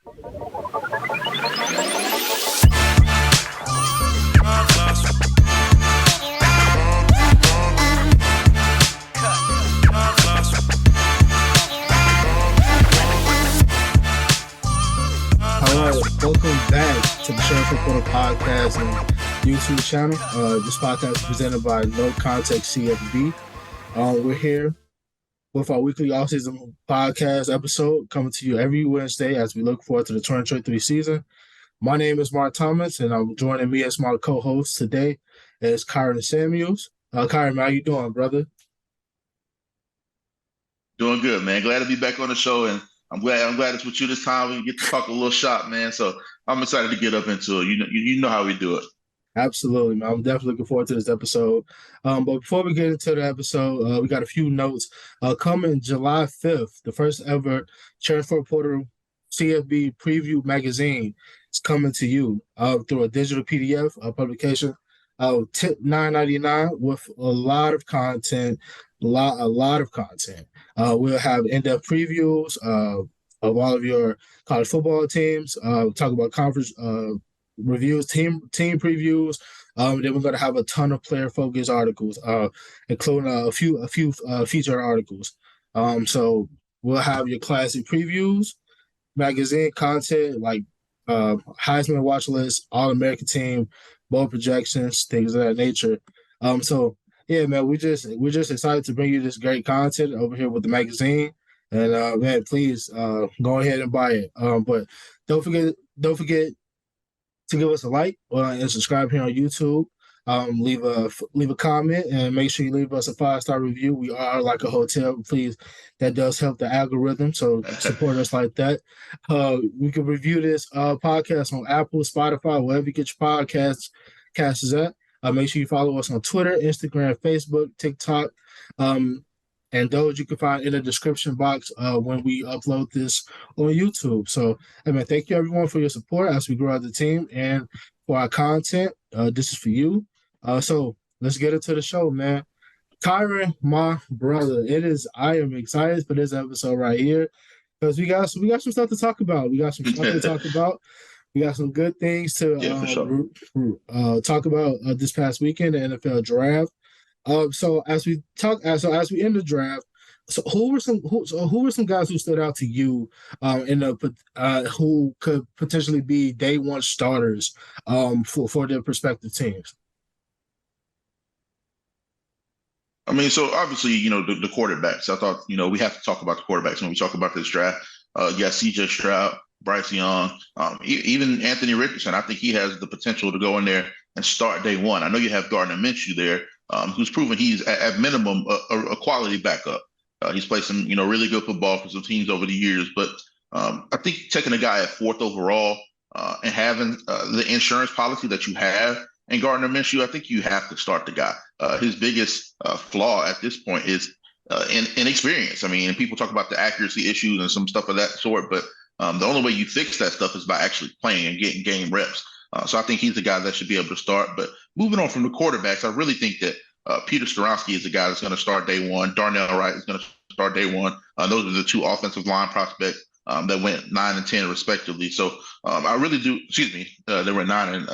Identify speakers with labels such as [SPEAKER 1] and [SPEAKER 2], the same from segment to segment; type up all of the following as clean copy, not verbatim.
[SPEAKER 1] Welcome back to the Sheriff Reporter Podcast and YouTube channel. This podcast is presented by NoContextCFB. We're here with our weekly off-season podcast episode coming to you every Wednesday as we look forward to the 2023 season. My name is Mark Thomas, and I'm joining me as my co-host today is Kyron Samuels. Kyron, how you doing, brother?
[SPEAKER 2] Doing good, man. Glad to be back on the show, and I'm glad it's with you this time. We get to talk a little shop, man. So I'm excited to get up into it. You know how we do it.
[SPEAKER 1] Absolutely, man. I'm definitely looking forward to this episode. But before we get into the episode, we got a few notes. Coming July 5th, the first ever Sheriff Reporter CFB preview magazine is coming to you through a digital PDF publication. Tip $9.99 with a lot of content. A lot of content. We'll have in-depth previews of all of your college football teams. Talk about conference reviews, team previews. Then we're going to have a ton of player-focused articles, including a few featured articles. So we'll have your classic previews, magazine content like Heisman watch list, All-American team, bowl projections, things of that nature. So yeah, man, we're just excited to bring you this great content over here with the magazine, and man, please go ahead and buy it. But don't forget to give us a like and subscribe here on YouTube. Leave a comment and make sure you leave us a 5-star review. We are like a hotel, please. That does help the algorithm, so support us like that. We can review this podcast on Apple, Spotify, wherever you get your podcasts is at. Make sure you follow us on Twitter, Instagram, Facebook, TikTok, and those you can find in the description box when we upload this on YouTube. So, thank you everyone for your support as we grow as a team and for our content. This is for you. So let's get into the show, man. Kyron, my brother, I am excited for this episode right here because we got some stuff to talk about. We got some stuff to talk about. We got some good things to talk about this past weekend, the NFL draft. So as we end the draft, so who were some guys who stood out to you who could potentially be day one starters for their respective teams?
[SPEAKER 2] So obviously, the quarterbacks. I thought, we have to talk about the quarterbacks when we talk about this draft. C.J. Stroud, Bryce Young, even Anthony Richardson. I think he has the potential to go in there and start day one. I know you have Gardner Minshew there, who's proven he's at minimum a quality backup. He's played some, really good football for some teams over the years. But I think taking a guy at 4th overall and having the insurance policy that you have in Gardner Minshew, I think you have to start the guy. His biggest flaw at this point is inexperience. People talk about the accuracy issues and some stuff of that sort, but the only way you fix that stuff is by actually playing and getting game reps. So I think he's the guy that should be able to start. But moving on from the quarterbacks, I really think that Peter Skoronski is the guy that's going to start day one. Darnell Wright is going to start day one. Those are the two offensive line prospects that went 9 and 10 respectively. So I really do. They went 9 and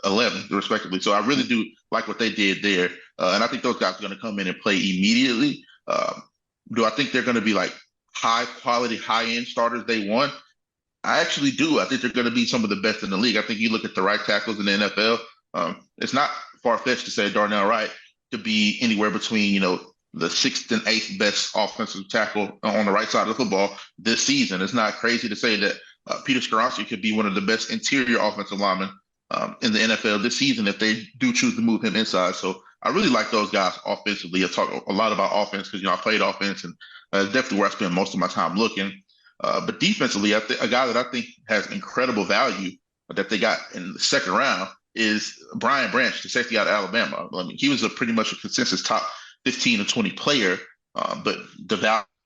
[SPEAKER 2] 11 respectively. So I really do like what they did there, and I think those guys are going to come in and play immediately. Do I think they're going to be like high quality, high end starters day one? I actually do. I think they're going to be some of the best in the league. I think you look at the right tackles in the NFL. It's not far fetched to say Darnell Wright could be anywhere between, the 6th and 8th best offensive tackle on the right side of the football this season. It's not crazy to say that Peter Skoronski could be one of the best interior offensive linemen in the NFL this season if they do choose to move him inside. So I really like those guys offensively. I talk a lot about offense because, I played offense, and that's definitely where I spend most of my time looking. But defensively, a guy that I think has incredible value that they got in the second round is Brian Branch, the safety out of Alabama. He was pretty much a consensus top 15 or 20 player, but the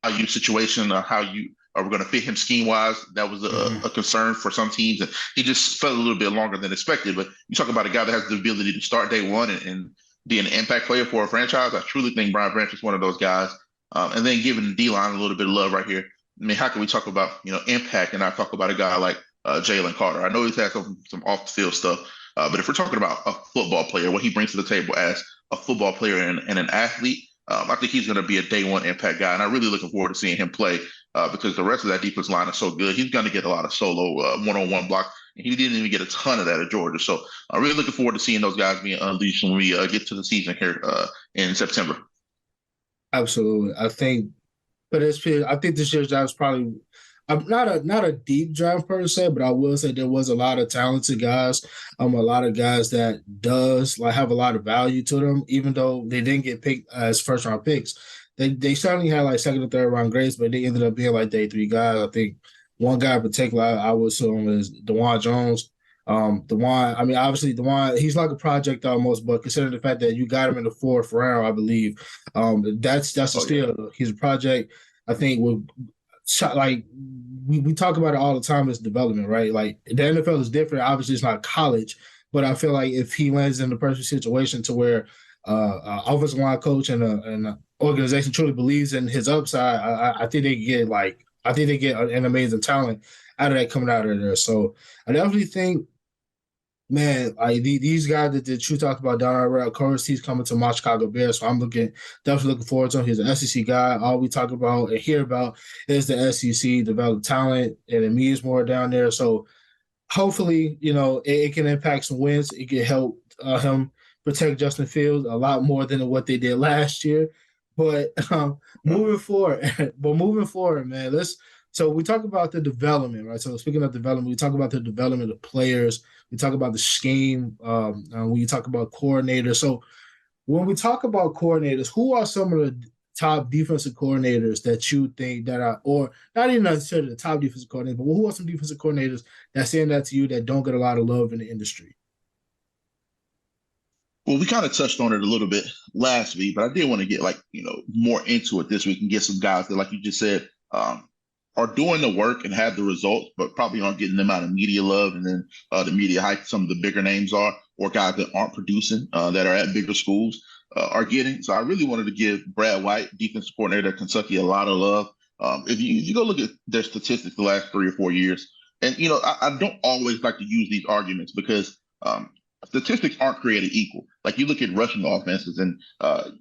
[SPEAKER 2] value situation, how you are going to fit him scheme-wise, that was a concern for some teams. And he just fell a little bit longer than expected. But you talk about a guy that has the ability to start day one and be an impact player for a franchise. I truly think Brian Branch is one of those guys. And then giving D-line a little bit of love right here. I mean, how can we talk about impact and not talk about a guy like Jalen Carter? I know he's had some off the field stuff, but if we're talking about a football player, what he brings to the table as a football player and an athlete, I think he's going to be a day one impact guy, and I'm really looking forward to seeing him play because the rest of that defense line is so good. He's going to get a lot of solo one-on-one block. And he didn't even get a ton of that at Georgia, so I'm really looking forward to seeing those guys being unleashed when we get to the season here in September.
[SPEAKER 1] Absolutely. I think this year's draft is probably I'm not a deep draft per se, but I will say there was a lot of talented guys. A lot of guys that does like have a lot of value to them, even though they didn't get picked as first round picks. They certainly had like second or third round grades, but they ended up being like day three guys. I think one guy in particular I would assume is DeJuan Jones. DeJuan, I mean, obviously DeJuan, he's like a project almost, but considering the fact that you got him in the fourth round, I believe, that's a
[SPEAKER 2] Oh yeah.
[SPEAKER 1] steal. He's a project. I think with like we talk about it all the time as development, right? Like the NFL is different. Obviously, it's not college, but I feel like if he lands in the perfect situation to where offensive line coach and an organization truly believes in his upside, I think they get an amazing talent out of that coming out of there. So I definitely think man, these guys that you talked about down our road, of course, he's coming to my Chicago Bears, so I'm definitely looking forward to him. He's an SEC guy. All we talk about and hear about is the SEC develop talent, and it means more down there. So hopefully, it can impact some wins. It can help him protect Justin Fields a lot more than what they did last year. But moving forward, man, let's. So we talk about the development, right? So speaking of development, we talk about the development of players. We talk about the scheme. When you talk about coordinators. So when we talk about coordinators, who are some of the top defensive coordinators that you think that are, or not even necessarily the top defensive coordinators, but who are some defensive coordinators that stand out to you that don't get a lot of love in the industry?
[SPEAKER 2] Well, we kind of touched on it a little bit last week, but I did want to get more into it this week and get some guys that, like you just said, are doing the work and have the results, but probably aren't getting them out of media love and then the media hype. Some of the bigger names are, or guys that aren't producing that are at bigger schools are getting. So I really wanted to give Brad White, defensive coordinator at Kentucky, a lot of love. If you go look at their statistics the last 3 or 4 years, and I don't always like to use these arguments because statistics aren't created equal. Like you look at rushing offenses, and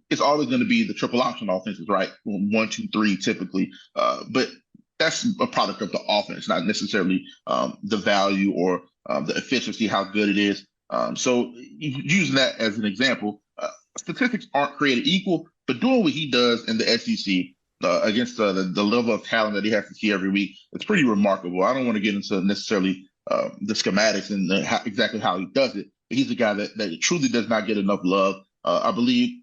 [SPEAKER 2] it's always going to be the triple option offenses, right? 1, 2, 3, typically. But that's a product of the offense, not necessarily the value or the efficiency, how good it is. So using that as an example, statistics aren't created equal, but doing what he does in the SEC against the level of talent that he has to see every week, it's pretty remarkable. I don't want to get into necessarily the schematics and exactly how he does it, but he's a guy that truly does not get enough love. I believe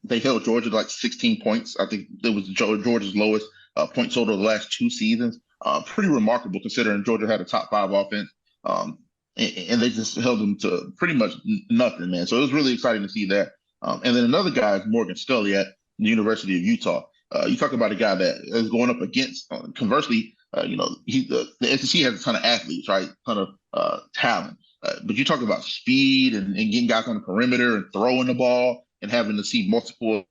[SPEAKER 2] they held Georgia to like 16 points. I think it was Georgia's lowest point total of the last 2 seasons. Pretty remarkable considering Georgia had a top five offense. And they just held them to pretty much nothing, man. So it was really exciting to see that. And then another guy is Morgan Scully at the University of Utah. You talk about a guy that is going up against, conversely, the SEC has a ton of athletes, right? A ton of talent. But you talk about speed and getting guys on the perimeter and throwing the ball and having to see multiple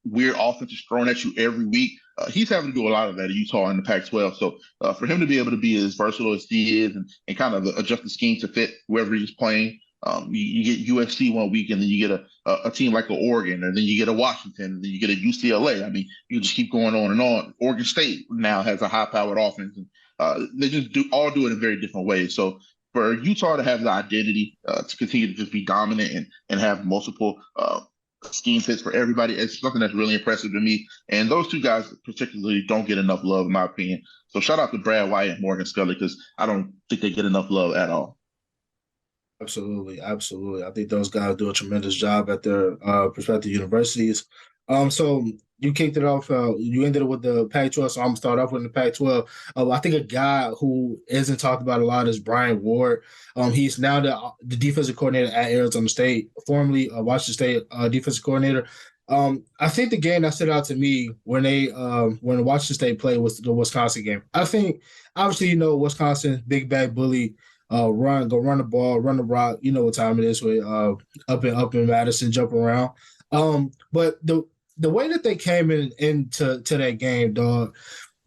[SPEAKER 2] weird offenses thrown at you every week. He's having to do a lot of that at Utah in the Pac-12. So for him to be able to be as versatile as he is and kind of adjust the scheme to fit whoever he's playing, you get USC one week and then you get a team like Oregon, and then you get a Washington, and then you get a UCLA. I mean, you just keep going on and on. Oregon State now has a high-powered offense, and they just do it in very different ways. So for Utah to have the identity to continue to just be dominant and have multiple scheme fits for everybody, it's something that's really impressive to me. And those two guys particularly don't get enough love, in my opinion. So shout out to Brad White and Morgan Scully because I don't think they get enough love at all.
[SPEAKER 1] Absolutely, absolutely. I think those guys do a tremendous job at their prospective universities. So you kicked it off. You ended it with the Pac-12, so I'm gonna start off with the Pac-12. I think a guy who isn't talked about a lot is Brian Ward. He's now the defensive coordinator at Arizona State, formerly Washington State defensive coordinator. I think the game that stood out to me when Washington State played was the Wisconsin game. I think obviously Wisconsin big bad bully. Run the ball, run the rock. You know what time it is with up in Madison, jump around. But the way that they came into that game, dog,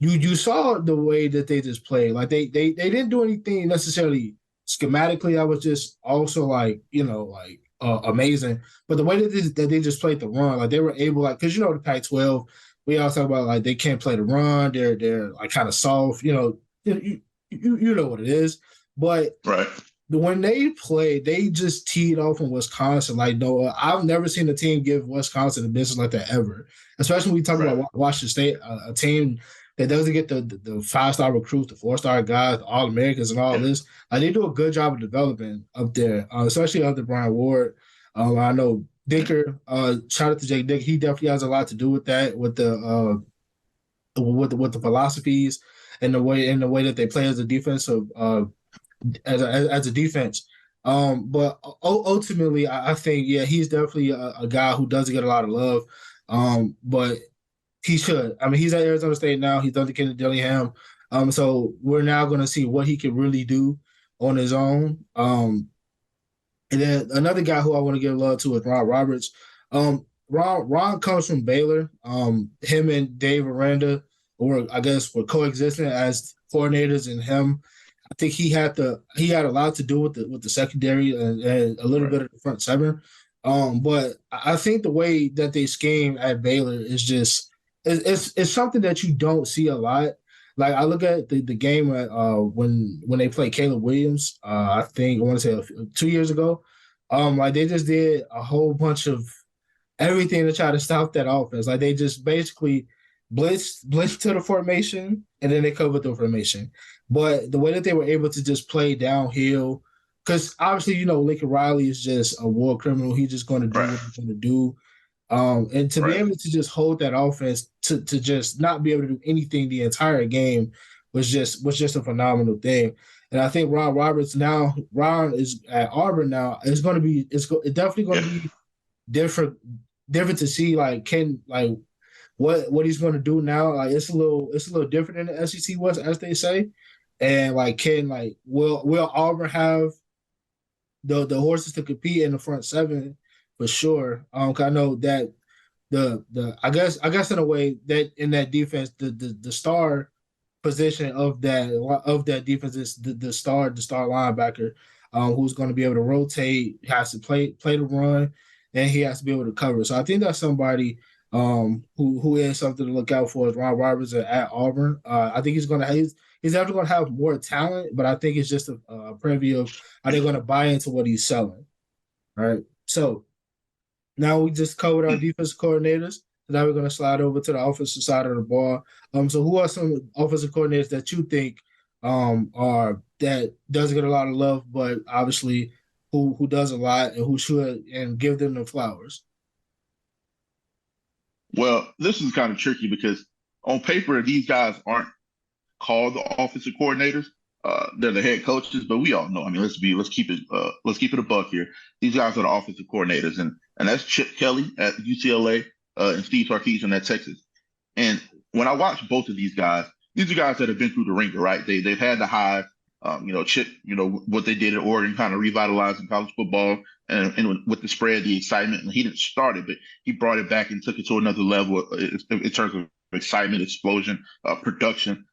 [SPEAKER 1] you saw the way that they just played. Like they didn't do anything necessarily schematically. That was just also like amazing. But the way that they just played the run, like they were able, like, because the Pac-12, we all talk about like they can't play the run. They're like kind of soft. You know what it is. But
[SPEAKER 2] Right.
[SPEAKER 1] when they played, they just teed off in Wisconsin. Like, no, I've never seen a team give Wisconsin a business like that ever. Especially when we talk
[SPEAKER 2] Right.
[SPEAKER 1] about Washington State, a team that doesn't get the 5-star recruits, the 4-star guys, the All Americans, and all
[SPEAKER 2] Yeah.
[SPEAKER 1] this. Like, they do a good job of development up there, especially under Brian Ward. I know Dicker. Shout out to Jake Dick. He definitely has a lot to do with that, with the philosophies and the way that they play as a defensive as a defense. But ultimately, I think, yeah, he's definitely a guy who doesn't get a lot of love. But he should. I mean, he's at Arizona State now. He's under Kenny Dillingham. So we're now going to see what he can really do on his own. And then another guy who I want to give love to is Ron Roberts. Ron comes from Baylor. Him and Dave Aranda were coexisting as coordinators, and him, I think he had a lot to do with the secondary and a little
[SPEAKER 2] Right.
[SPEAKER 1] bit of the front seven. But I think the way that they scheme at Baylor is just it's something that you don't see a lot. Like, I look at the game at, when they played Caleb Williams. I think I want to say 2 years ago. Like, they just did a whole bunch of everything to try to stop that offense. Like, they just basically blitz to the formation, and then they covered the formation. But the way that they were able to just play downhill, because obviously, Lincoln Riley is just a war criminal. He's just going to do
[SPEAKER 2] Right.
[SPEAKER 1] what he's going to do. And to be
[SPEAKER 2] Right.
[SPEAKER 1] able to just hold that offense to just not be able to do anything the entire game was just a phenomenal thing. And I think Ron is at Auburn now. It's definitely going
[SPEAKER 2] Yeah.
[SPEAKER 1] to be different different to see, like, what he's going to do now. Like, it's a little different in the SEC West, as they say. And like, will Auburn have the horses to compete in the front seven for sure? 'Cause I know that I guess in a way that in that defense, the star position of that defense is the star linebacker, who's going to be able to rotate, has to play the run, and he has to be able to cover. So I think that's somebody who is something to look out for, is Ron Roberts at Auburn. I think he's definitely going to have more talent, but I think it's just a preview of how they're going to buy into what he's selling. All right, so now we just covered our defensive coordinators. So now we're going to slide over to the offensive side of the ball. So who are some offensive coordinators that you think are that doesn't get a lot of love, but obviously who does a lot and who should, and give them the flowers?
[SPEAKER 2] Well, this is kind of tricky because on paper, these guys aren't called the offensive coordinators. They're the head coaches, but we all know. I mean, let's keep it a buck here. These guys are the offensive coordinators, and that's Chip Kelly at UCLA, and Steve Sarkisian at Texas. And when I watch both of these are guys that have been through the ringer, right? They've had the highs. Chip, what they did at Oregon, kind of revitalizing college football, and with the spread, the excitement. And he didn't start it, but he brought it back and took it to another level in terms of excitement, explosion, production.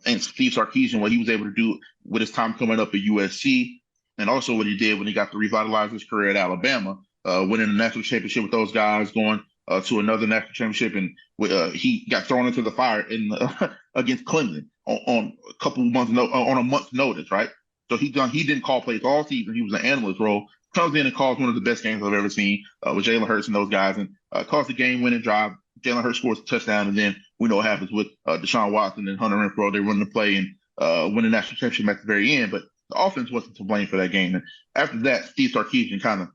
[SPEAKER 2] And Steve Sarkisian, what he was able to do with his time coming up at USC, and also what he did when he got to revitalize his career at Alabama, winning the national championship with those guys, going to another national championship, and he got thrown into the fire against Clemson on a month's notice, right? So he didn't call plays all season. He was an analyst role. Comes in and calls one of the best games I've ever seen with Jalen Hurts and those guys, and calls the game-winning drive. Jalen Hurts scores a touchdown, and then we know what happens with Deshaun Watson and Hunter Renfrow. They run the play and win the national championship at the very end, but the offense wasn't to blame for that game. And after that, Steve Sarkisian kind of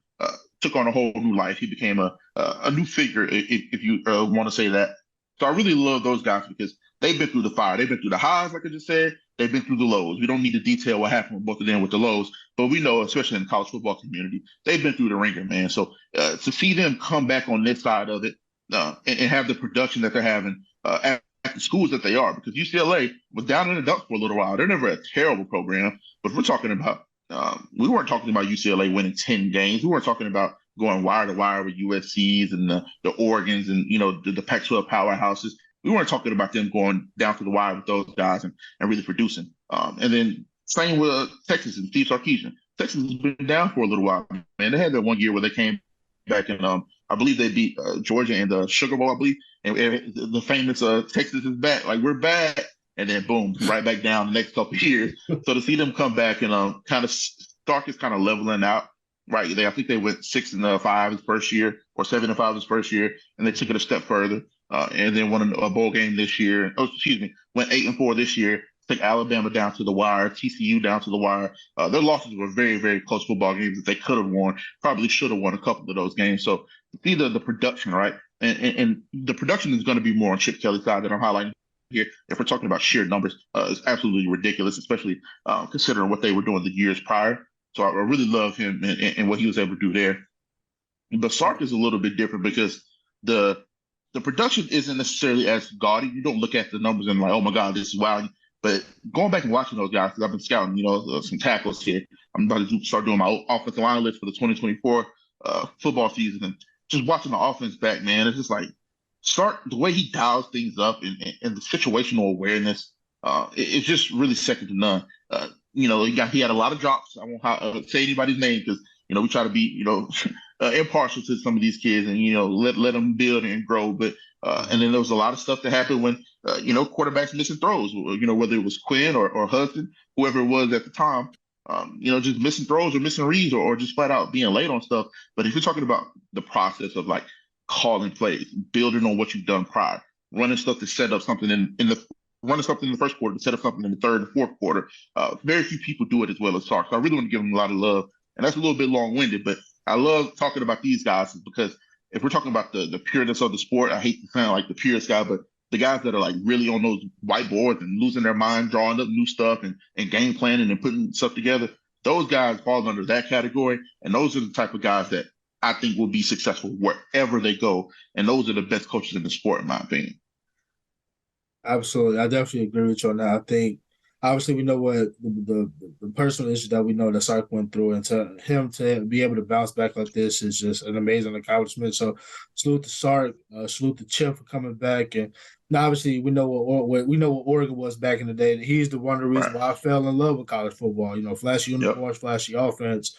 [SPEAKER 2] took on a whole new life. He became a new figure, if you want to say that. So I really love those guys because they've been through the fire. They've been through the highs, like I just said. They've been through the lows. We don't need to detail what happened with both of them with the lows, but we know, especially in the college football community, they've been through the ringer, man. So to see them come back on this side of it, and have the production that they're having at the schools that they are, because UCLA was down in the dumps for a little while. They're never a terrible program, but we're talking about we weren't talking about UCLA winning 10 games. We weren't talking about going wire to wire with USC's and the Oregons and the Pac-12 powerhouses. we weren't talking about them going down to the wire with those guys and really producing. And then same with Texas and Steve Sarkisian. Texas has been down for a little while, man. They had that one year where they came back and I believe they beat Georgia in the Sugar Bowl, I believe, and the famous Texas is back, like we're back, and then boom, right back down the next couple of years. So to see them come back and kind of Stark is kind of leveling out. Right, I think they went 6-5 his first year, or 7-5 his first year, and they took it a step further, and then won a bowl game this year. Oh, excuse me, went 8-4 this year. Took Alabama down to the wire, TCU down to the wire. Their losses were very, very close football games that they could have won. Probably should have won a couple of those games. So see the production, right? And the production is going to be more on Chip Kelly's side that I'm highlighting here. If we're talking about sheer numbers, it's absolutely ridiculous, especially considering what they were doing the years prior. So I really love him and what he was able to do there. But Sark is a little bit different because the production isn't necessarily as gaudy. You don't look at the numbers and like, oh my God, this is wild. But going back and watching those guys, because I've been scouting, some tackles here. I'm about to start doing my offensive line list for the 2024 football season, and just watching the offense back, man. It's just like Sark, the way he dials things up and the situational awareness, it's just really second to none. He had a lot of drops. I won't say anybody's name because we try to be impartial to some of these kids and let them build and grow. But and then there was a lot of stuff that happened when quarterbacks missing throws. Whether it was Quinn or Hudson, whoever it was at the time. Just missing throws or missing reads or just flat out being late on stuff. But if you're talking about the process of like calling plays, building on what you've done prior, running stuff to set up something in the running something in the first quarter to set up something in the third and fourth quarter. Very few people do it as well as Sark. So I really want to give him a lot of love. And that's a little bit long-winded, but I love talking about these guys because if we're talking about the pureness of the sport, I hate to sound like the purest guy, but the guys that are like really on those whiteboards and losing their mind, drawing up new stuff and game planning and putting stuff together, those guys fall under that category. And those are the type of guys that I think will be successful wherever they go. And those are the best coaches in the sport, in my opinion.
[SPEAKER 1] Absolutely. I definitely agree with you on that. I think obviously we know what the personal issues that we know that Sark went through, and to him to be able to bounce back like this is just an amazing accomplishment. So salute to Sark, salute to Chip for coming back. And now obviously we know what Oregon was back in the day. He's the one of the reasons
[SPEAKER 2] Right.
[SPEAKER 1] why I fell in love with college football. Flashy
[SPEAKER 2] Yep.
[SPEAKER 1] uniforms, flashy offense.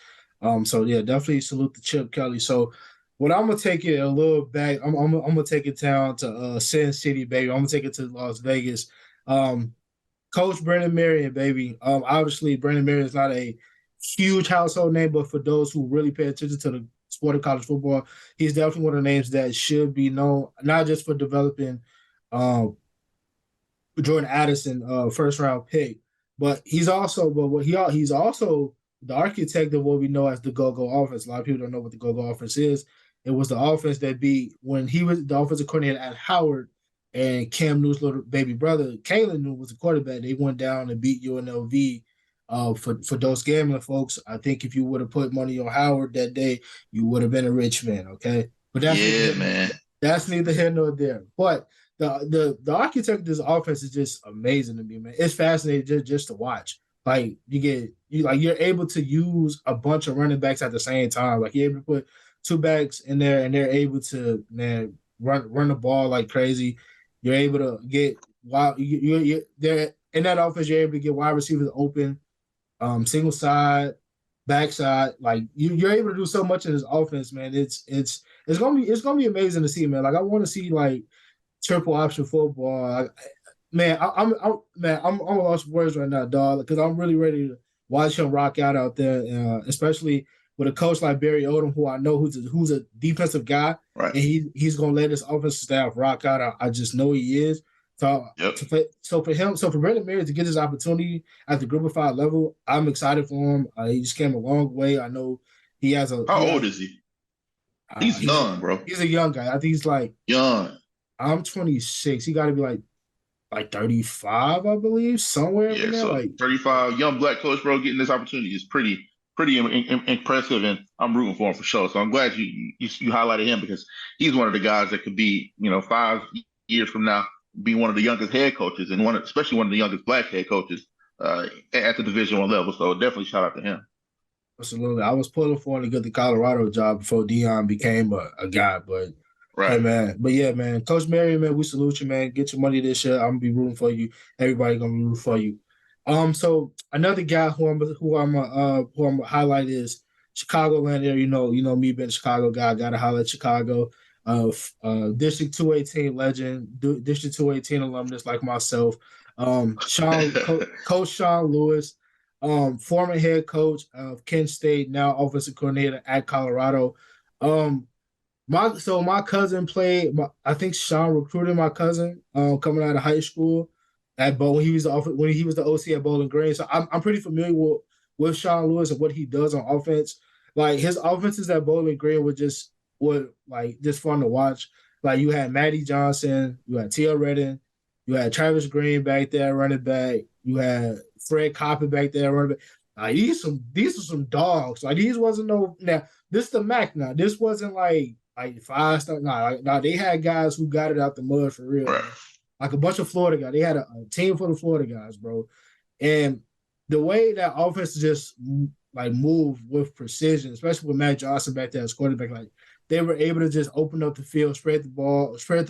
[SPEAKER 1] So yeah, definitely salute to Chip Kelly. So what I'm gonna take it a little back. I'm gonna take it down to Sin City, baby. I'm gonna take it to Las Vegas. Um, Coach Brandon Marion, baby. Obviously Brandon Marion is not a huge household name, but for those who really pay attention to the sport of college football, he's definitely one of the names that should be known, not just for developing um, Jordan Addison, first round pick, but he's also he's also the architect of what we know as the go-go offense. A lot of people don't know what the go-go offense is. It was the offense that beat when he was the offensive coordinator at Howard, and Cam Newton's little baby brother, Kalen Newton, was the quarterback. They went down and beat UNLV. For those gambling folks, I think if you would have put money on Howard that day, you would have been a rich man. Okay, but
[SPEAKER 2] Yeah, man.
[SPEAKER 1] that's neither here nor there. But the architect of this offense is just amazing to me, man. It's fascinating just to watch. Like you're able to use a bunch of running backs at the same time. Like you're able to put two backs in there and they're able to run the ball like crazy. You're able to get you there in that offense. You're able to get wide receivers open, single side, backside. Like you're able to do so much in this offense, man. It's gonna be amazing to see, man. Like I want to see like triple option football. Man, I'm a lost words right now, dog, because I'm really ready to watch him rock out there, especially with a coach like Barry Odom, who I know who's a defensive guy,
[SPEAKER 2] Right.
[SPEAKER 1] and he's gonna let his offensive staff rock out. I just know he is. So
[SPEAKER 2] Yep.
[SPEAKER 1] for Brandon Marion to get his opportunity at the Group of Five level, I'm excited for him. He just came a long way. I know he has a
[SPEAKER 2] How old is he? He's young, bro.
[SPEAKER 1] he's a young guy. I think he's like
[SPEAKER 2] Young.
[SPEAKER 1] I'm 26. He got to be like 35, I believe, somewhere in
[SPEAKER 2] Yeah.
[SPEAKER 1] there.
[SPEAKER 2] So
[SPEAKER 1] Like
[SPEAKER 2] 35, young black coach, bro, getting this opportunity is pretty impressive, and I'm rooting for him for sure. So I'm glad you highlighted him because he's one of the guys that could be 5 years from now be one of the youngest head coaches and especially one of the youngest black head coaches at the Division I level. So definitely shout out to him.
[SPEAKER 1] absolutely, I was pulling for him to get the Colorado job before Dion became a guy, but Hey
[SPEAKER 2] Right.
[SPEAKER 1] man, but yeah, man, Coach Marion, man, we salute you, man. Get your money this year. I'm gonna be rooting for you. Everybody gonna be rooting for you. So another guy who I'm gonna highlight is Chicagoland area. You know me being a Chicago guy. I gotta highlight Chicago. District 218 legend, District 218 alumnus like myself. Coach Sean Lewis, former head coach of Kent State, now offensive coordinator at Colorado. Um, my cousin played. I think Sean recruited my cousin coming out of high school at when he was when he was the OC at Bowling Green. So I'm pretty familiar with Sean Lewis and what he does on offense. Like his offenses at Bowling Green were like just fun to watch. Like you had Matty Johnson, you had T.L. Redden, you had Travis Green back there running back, you had Fred Coppin back there running back. These are some dogs. Like these wasn't no now. This the Mac now. This wasn't like 5 star. Nah, they had guys who got it out the mud for real,
[SPEAKER 2] Right.
[SPEAKER 1] man. Like a bunch of Florida guys. They had a team full of Florida guys, bro. And the way that offense just like move with precision, especially with Matt Johnson back there as quarterback, like they were able to just open up the field, spread the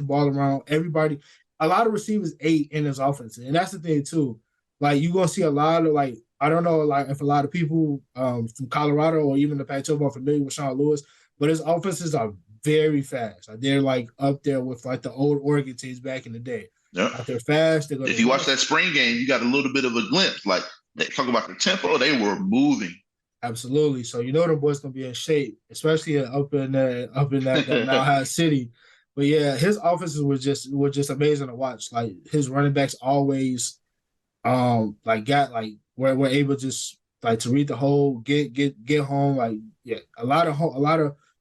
[SPEAKER 1] ball around. Everybody, a lot of receivers ate in this offense, and that's the thing too. Like you're gonna see a lot of like I don't know like if a lot of people from Colorado or even the Pac-12 are familiar with Sean Lewis, but his offenses are very fast. Like they're like up there with like the old Oregon teams back in the day.
[SPEAKER 2] Yep.
[SPEAKER 1] Like they're fast. They're gonna
[SPEAKER 2] If you watch
[SPEAKER 1] rush.
[SPEAKER 2] that spring game, you got a little bit of a glimpse. Like they talk about the tempo, they were moving.
[SPEAKER 1] Absolutely. So you know the boys gonna be in shape, especially up in that Mile High City. But yeah, his offenses were just amazing to watch. Like his running backs always like got like were able just like to read the hole, get home. Like yeah, a lot of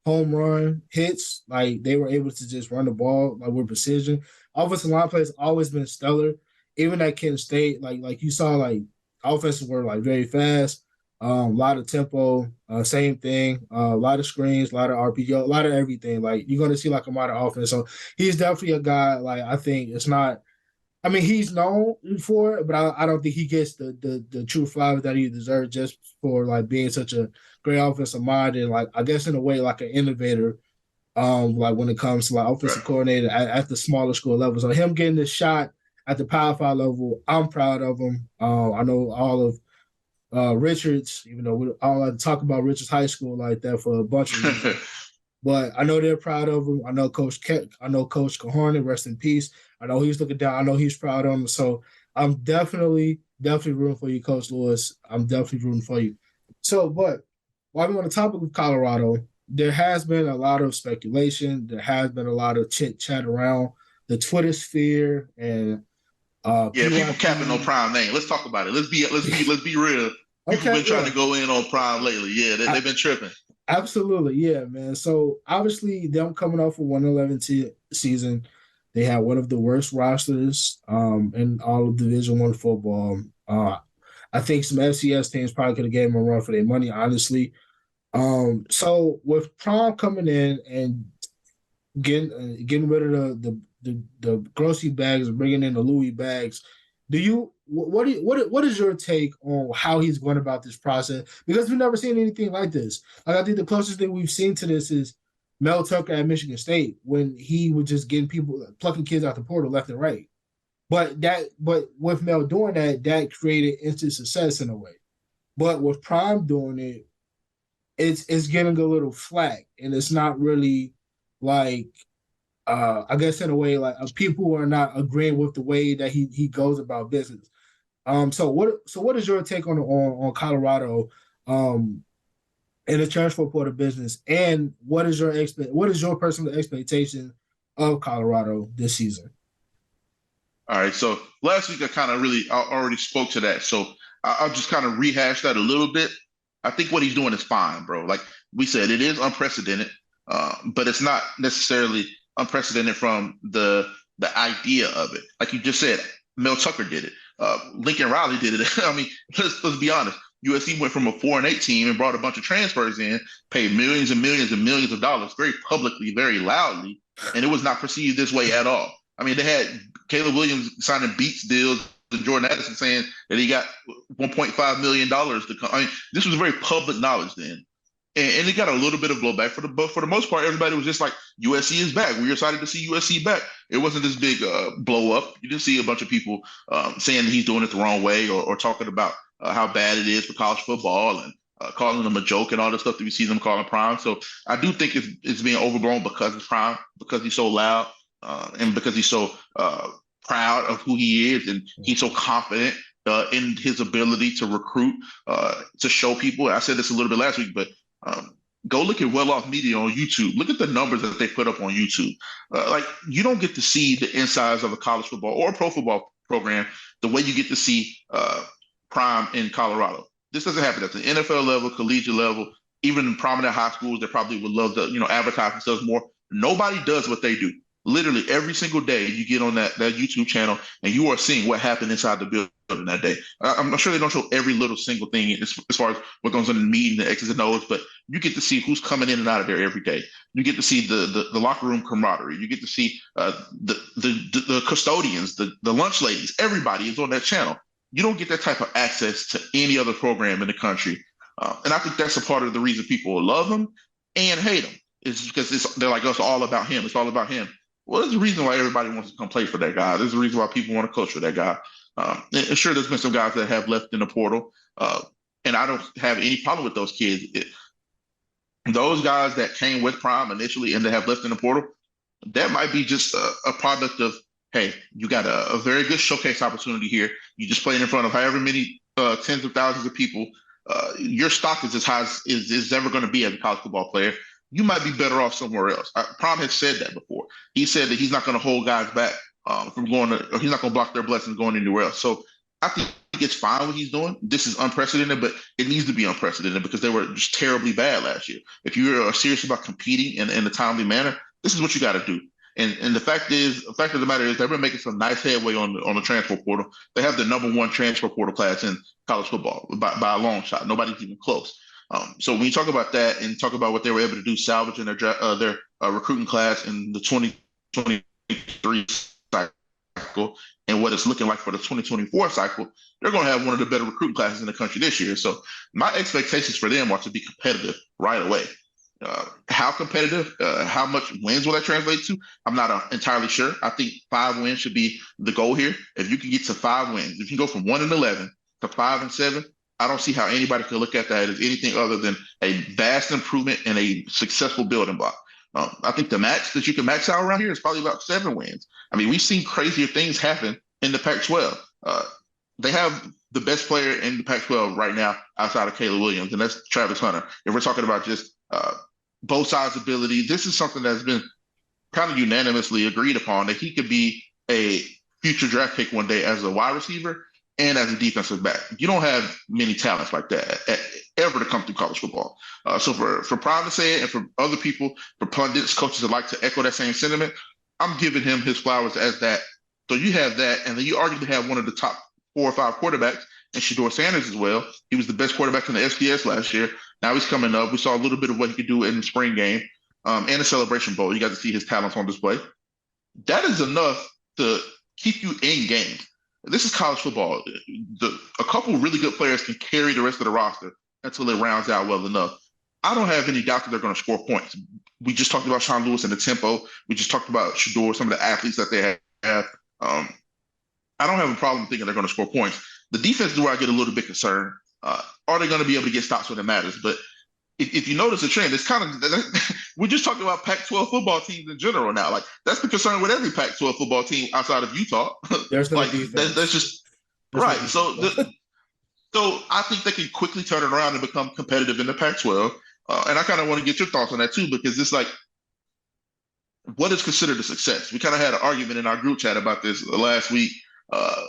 [SPEAKER 1] home run hits. Like they were able to just run the ball like with precision. Offensive line play has always been stellar. Even at Kent State, like you saw, like offenses were like very fast. A lot of tempo, same thing. A lot of screens, a lot of RPO, a lot of everything. Like you're gonna see like a modern offense. So he's definitely a guy. Like I think it's not. I mean, he's known for it, but I don't think he gets the true flowers that he deserves just for like being such a great offensive mind and like I guess in a way like an innovator. Like when it comes to like offensive
[SPEAKER 2] Right.
[SPEAKER 1] coordinator at the smaller school level. So him getting this shot at the Power Five level, I'm proud of him. I know all of Richards, even though we don't like to talk about Richards High School like that for a bunch of reasons. But I know they're proud of him. I know Coach Kahorn, rest in peace. I know he's looking down. I know he's proud of him. So I'm definitely rooting for you, Coach Lewis. I'm definitely rooting for you. So, but while we're on the topic of Colorado, there has been a lot of speculation. There has been a lot of chit chat around the Twitter sphere and
[SPEAKER 2] Yeah, people capping on
[SPEAKER 1] PYP.
[SPEAKER 2] Prime name. Let's talk about it. Let's be real. People
[SPEAKER 1] Okay,
[SPEAKER 2] been trying
[SPEAKER 1] yeah.
[SPEAKER 2] to go in on Prime lately. Yeah, they've been tripping.
[SPEAKER 1] Absolutely, yeah, man. So obviously, them coming off a 111 season, they had one of the worst rosters in all of Division One football. I think some FCS teams probably could have gave them a run for their money, honestly. So with Prom coming in and getting rid of the grocery bags and bringing in the Louis bags. Do you what is your take on how he's going about this process? Because we've never seen anything like this. Like I think the closest thing we've seen to this is Mel Tucker at Michigan State when he was just getting people plucking kids out the portal left and right. But with Mel doing that, that created instant success in a way. But with Prime doing it, it's getting a little flack, and it's not really like I guess in a way like people are not agreeing with the way that he goes about business. So what is your take on Colorado in the transfer portal business, and what is your personal expectation of Colorado this season?
[SPEAKER 2] All right. So last week I already spoke to that. So I'll just kind of rehash that a little bit. I think what he's doing is fine, bro. Like we said, it is unprecedented, but it's not necessarily unprecedented from the idea of it. Like you just said, Mel Tucker did it. Lincoln Riley did it. I mean, let's be honest. USC went from a 4-8 team and brought a bunch of transfers in, paid millions and millions and millions of dollars very publicly, very loudly, and it was not perceived this way at all. I mean, they had Caleb Williams signing Beats deals and Jordan Addison saying that he got $1.5 million to come. I mean, this was very public knowledge then. and it got a little bit of blowback but for the most part, everybody was just like, USC is back. We're excited to see USC back. It wasn't this big blow up. You didn't see a bunch of people saying that he's doing it the wrong way or talking about how bad it is for college football and calling them a joke and all the stuff that we see them calling Prime. So I do think it's being overblown because it's Prime, because he's so loud and because he's so proud of who he is and he's so confident in his ability to recruit, to show people. I said this a little bit last week, but go look at Well Off Media on YouTube. Look at the numbers that they put up on YouTube. Like, you don't get to see the insides of a college football or a pro football program the way you get to see Prime in Colorado. This doesn't happen at the NFL level, collegiate level, even in prominent high schools that probably would love to, advertise themselves more. Nobody does what they do. Literally every single day you get on that YouTube channel and you are seeing what happened inside the building that day. I'm sure they don't show every little single thing as far as what goes on in the meeting, the X's and O's, but you get to see who's coming in and out of there every day. You get to see the locker room camaraderie. You get to see the custodians, the lunch ladies. Everybody is on that channel. You don't get that type of access to any other program in the country, and I think that's a part of the reason people love him and hate him. Is because they're like, it's all about him. It's all about him. Well, there's a reason why everybody wants to come play for that guy. There's a reason why people want to coach for that guy. And sure, there's been some guys that have left in the portal, and I don't have any problem with those kids. Those guys that came with Prime initially and they have left in the portal, that might be just a product of, hey, you got a very good showcase opportunity here. You just played in front of however many tens of thousands of people. Your stock is as high as is ever going to be as a college football player. You might be better off somewhere else. Prom has said that before. He said that he's not going to hold guys back from going to, or he's not going to block their blessings going anywhere else. So I think it's fine what he's doing. This is unprecedented, but it needs to be unprecedented because they were just terribly bad last year. If you're serious about competing in a timely manner, this is what you got to do. And the fact of the matter is they've been making some nice headway on the transfer portal. They have the number one transfer portal class in college football by a long shot. Nobody's even close. So when you talk about that and talk about what they were able to do salvaging their recruiting class in the 2023 cycle and what it's looking like for the 2024 cycle, they're going to have one of the better recruiting classes in the country this year. So my expectations for them are to be competitive right away. How competitive, how much wins will that translate to? I'm not entirely sure. I think 5 wins should be the goal here. If you can get to 5 wins, if you can go from 1-11 to 5-7, I don't see how anybody could look at that as anything other than a vast improvement and a successful building block. I think the max that you can max out around here is probably about 7 wins. I mean, we've seen crazier things happen in the Pac-12. They have the best player in the Pac-12 right now outside of Caleb Williams, and that's Travis Hunter. If we're talking about just both sides' ability, this is something that's been kind of unanimously agreed upon that he could be a future draft pick one day as a wide receiver and as a defensive back. You don't have many talents like that ever to come through college football. So for Prime to say it and for other people, for pundits, coaches that like to echo that same sentiment, I'm giving him his flowers as that. So you have that, and then you arguably have one of the top 4 or 5 quarterbacks, and Shedeur Sanders as well. He was the best quarterback in the FCS last year. Now he's coming up. We saw a little bit of what he could do in the spring game and the Celebration Bowl. You got to see his talents on display. That is enough to keep you in games. This is college football. A couple really good players can carry the rest of the roster until it rounds out well enough. I don't have any doubt that they're going to score points. We just talked about Sean Lewis and the tempo. We just talked about Shedeur, some of the athletes that they have. I don't have a problem thinking they're going to score points. The defense is where I get a little bit concerned. Are they going to be able to get stops when it matters? But if you notice the trend, it's kind of we're just talking about Pac-12 football teams in general now. Like, that's the concern with every Pac-12 football team outside of Utah.
[SPEAKER 1] There's no
[SPEAKER 2] like
[SPEAKER 1] defense.
[SPEAKER 2] that's just
[SPEAKER 1] There's
[SPEAKER 2] right.
[SPEAKER 1] No
[SPEAKER 2] So I think they can quickly turn it around and become competitive in the Pac-12. And I kind of want to get your thoughts on that too, because it's like, what is considered a success? We kind of had an argument in our group chat about this last week.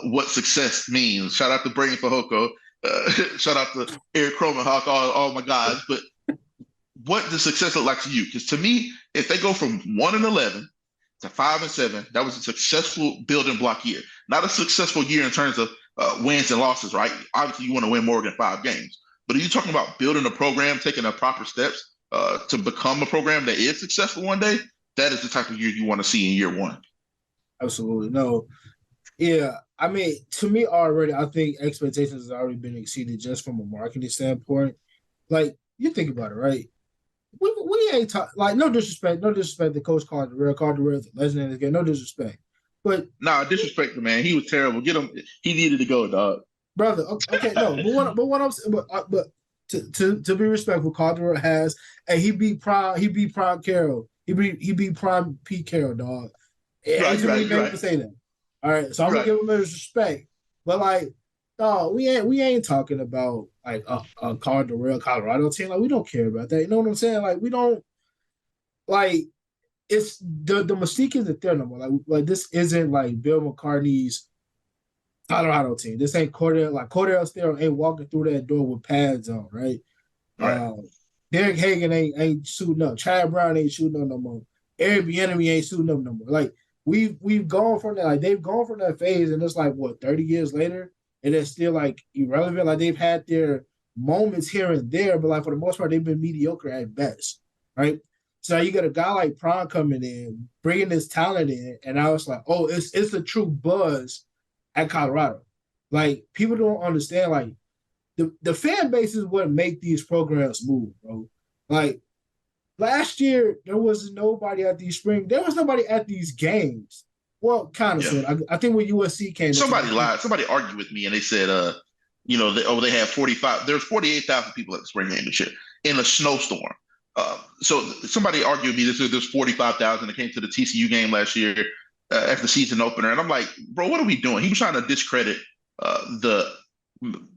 [SPEAKER 2] What success means. Shout out to Brain for Hoko. Shout out to Eric Cromenhawk, all my guys. But what does success look like to you? Because to me, if they go from 1-11 to 5-7, that was a successful building block year. Not a successful year in terms of wins and losses, right? Obviously, you want to win more than 5 games. But are you talking about building a program, taking the proper steps to become a program that is successful one day? That is the type of year you want to see in year 1.
[SPEAKER 1] Absolutely. No. Yeah. I mean, to me already, I think expectations has already been exceeded just from a marketing standpoint. Like, you think about it, right? ain't like no disrespect to Coach Caldwell. Caldwell is a legend in this game. No disrespect, but
[SPEAKER 2] Nah, disrespect the man. He was terrible. Get him. He needed to go, dog.
[SPEAKER 1] brother, okay, no, but what I'm saying, but to be respectful, Caldwell has, and he beat Prime Carroll. He beat Prime Pete Carroll, dog. It ain't too many people say that. All right, so I'm gonna give him his respect, but like, dog, we ain't talking about like a Colorado team. Like we don't care about that. You know what I'm saying? Like we don't like it's the mystique isn't there no more. Like this isn't like Bill McCartney's Colorado team. This ain't Cordell. Like Cordell still ain't walking through that door with pads on, right?
[SPEAKER 2] Right.
[SPEAKER 1] Derek Hagan ain't shooting up. Chad Brown ain't shooting up no more. Eric Bieniemy ain't shooting up no more. Like we've gone from that. Like they've gone from that phase, and it's like what 30 years later, and it's still like irrelevant. Like they've had their moments here and there, but like for the most part, they've been mediocre at best, right? So you got a guy like Prime coming in, bringing this talent in, and I was like, oh, it's a true buzz at Colorado. Like people don't understand. Like the fan base is what make these programs move, bro. Like last year, there was nobody at these spring. There was nobody at these games. Well, kind of sort. I think when USC came,
[SPEAKER 2] somebody lied. Somebody argued with me, and they said, they had 45. There's 48,000 people at the spring game this year in a snowstorm. So somebody argued with me. There's 45,000 that came to the TCU game last year at the season opener, and I'm like, bro, what are we doing? He was trying to discredit the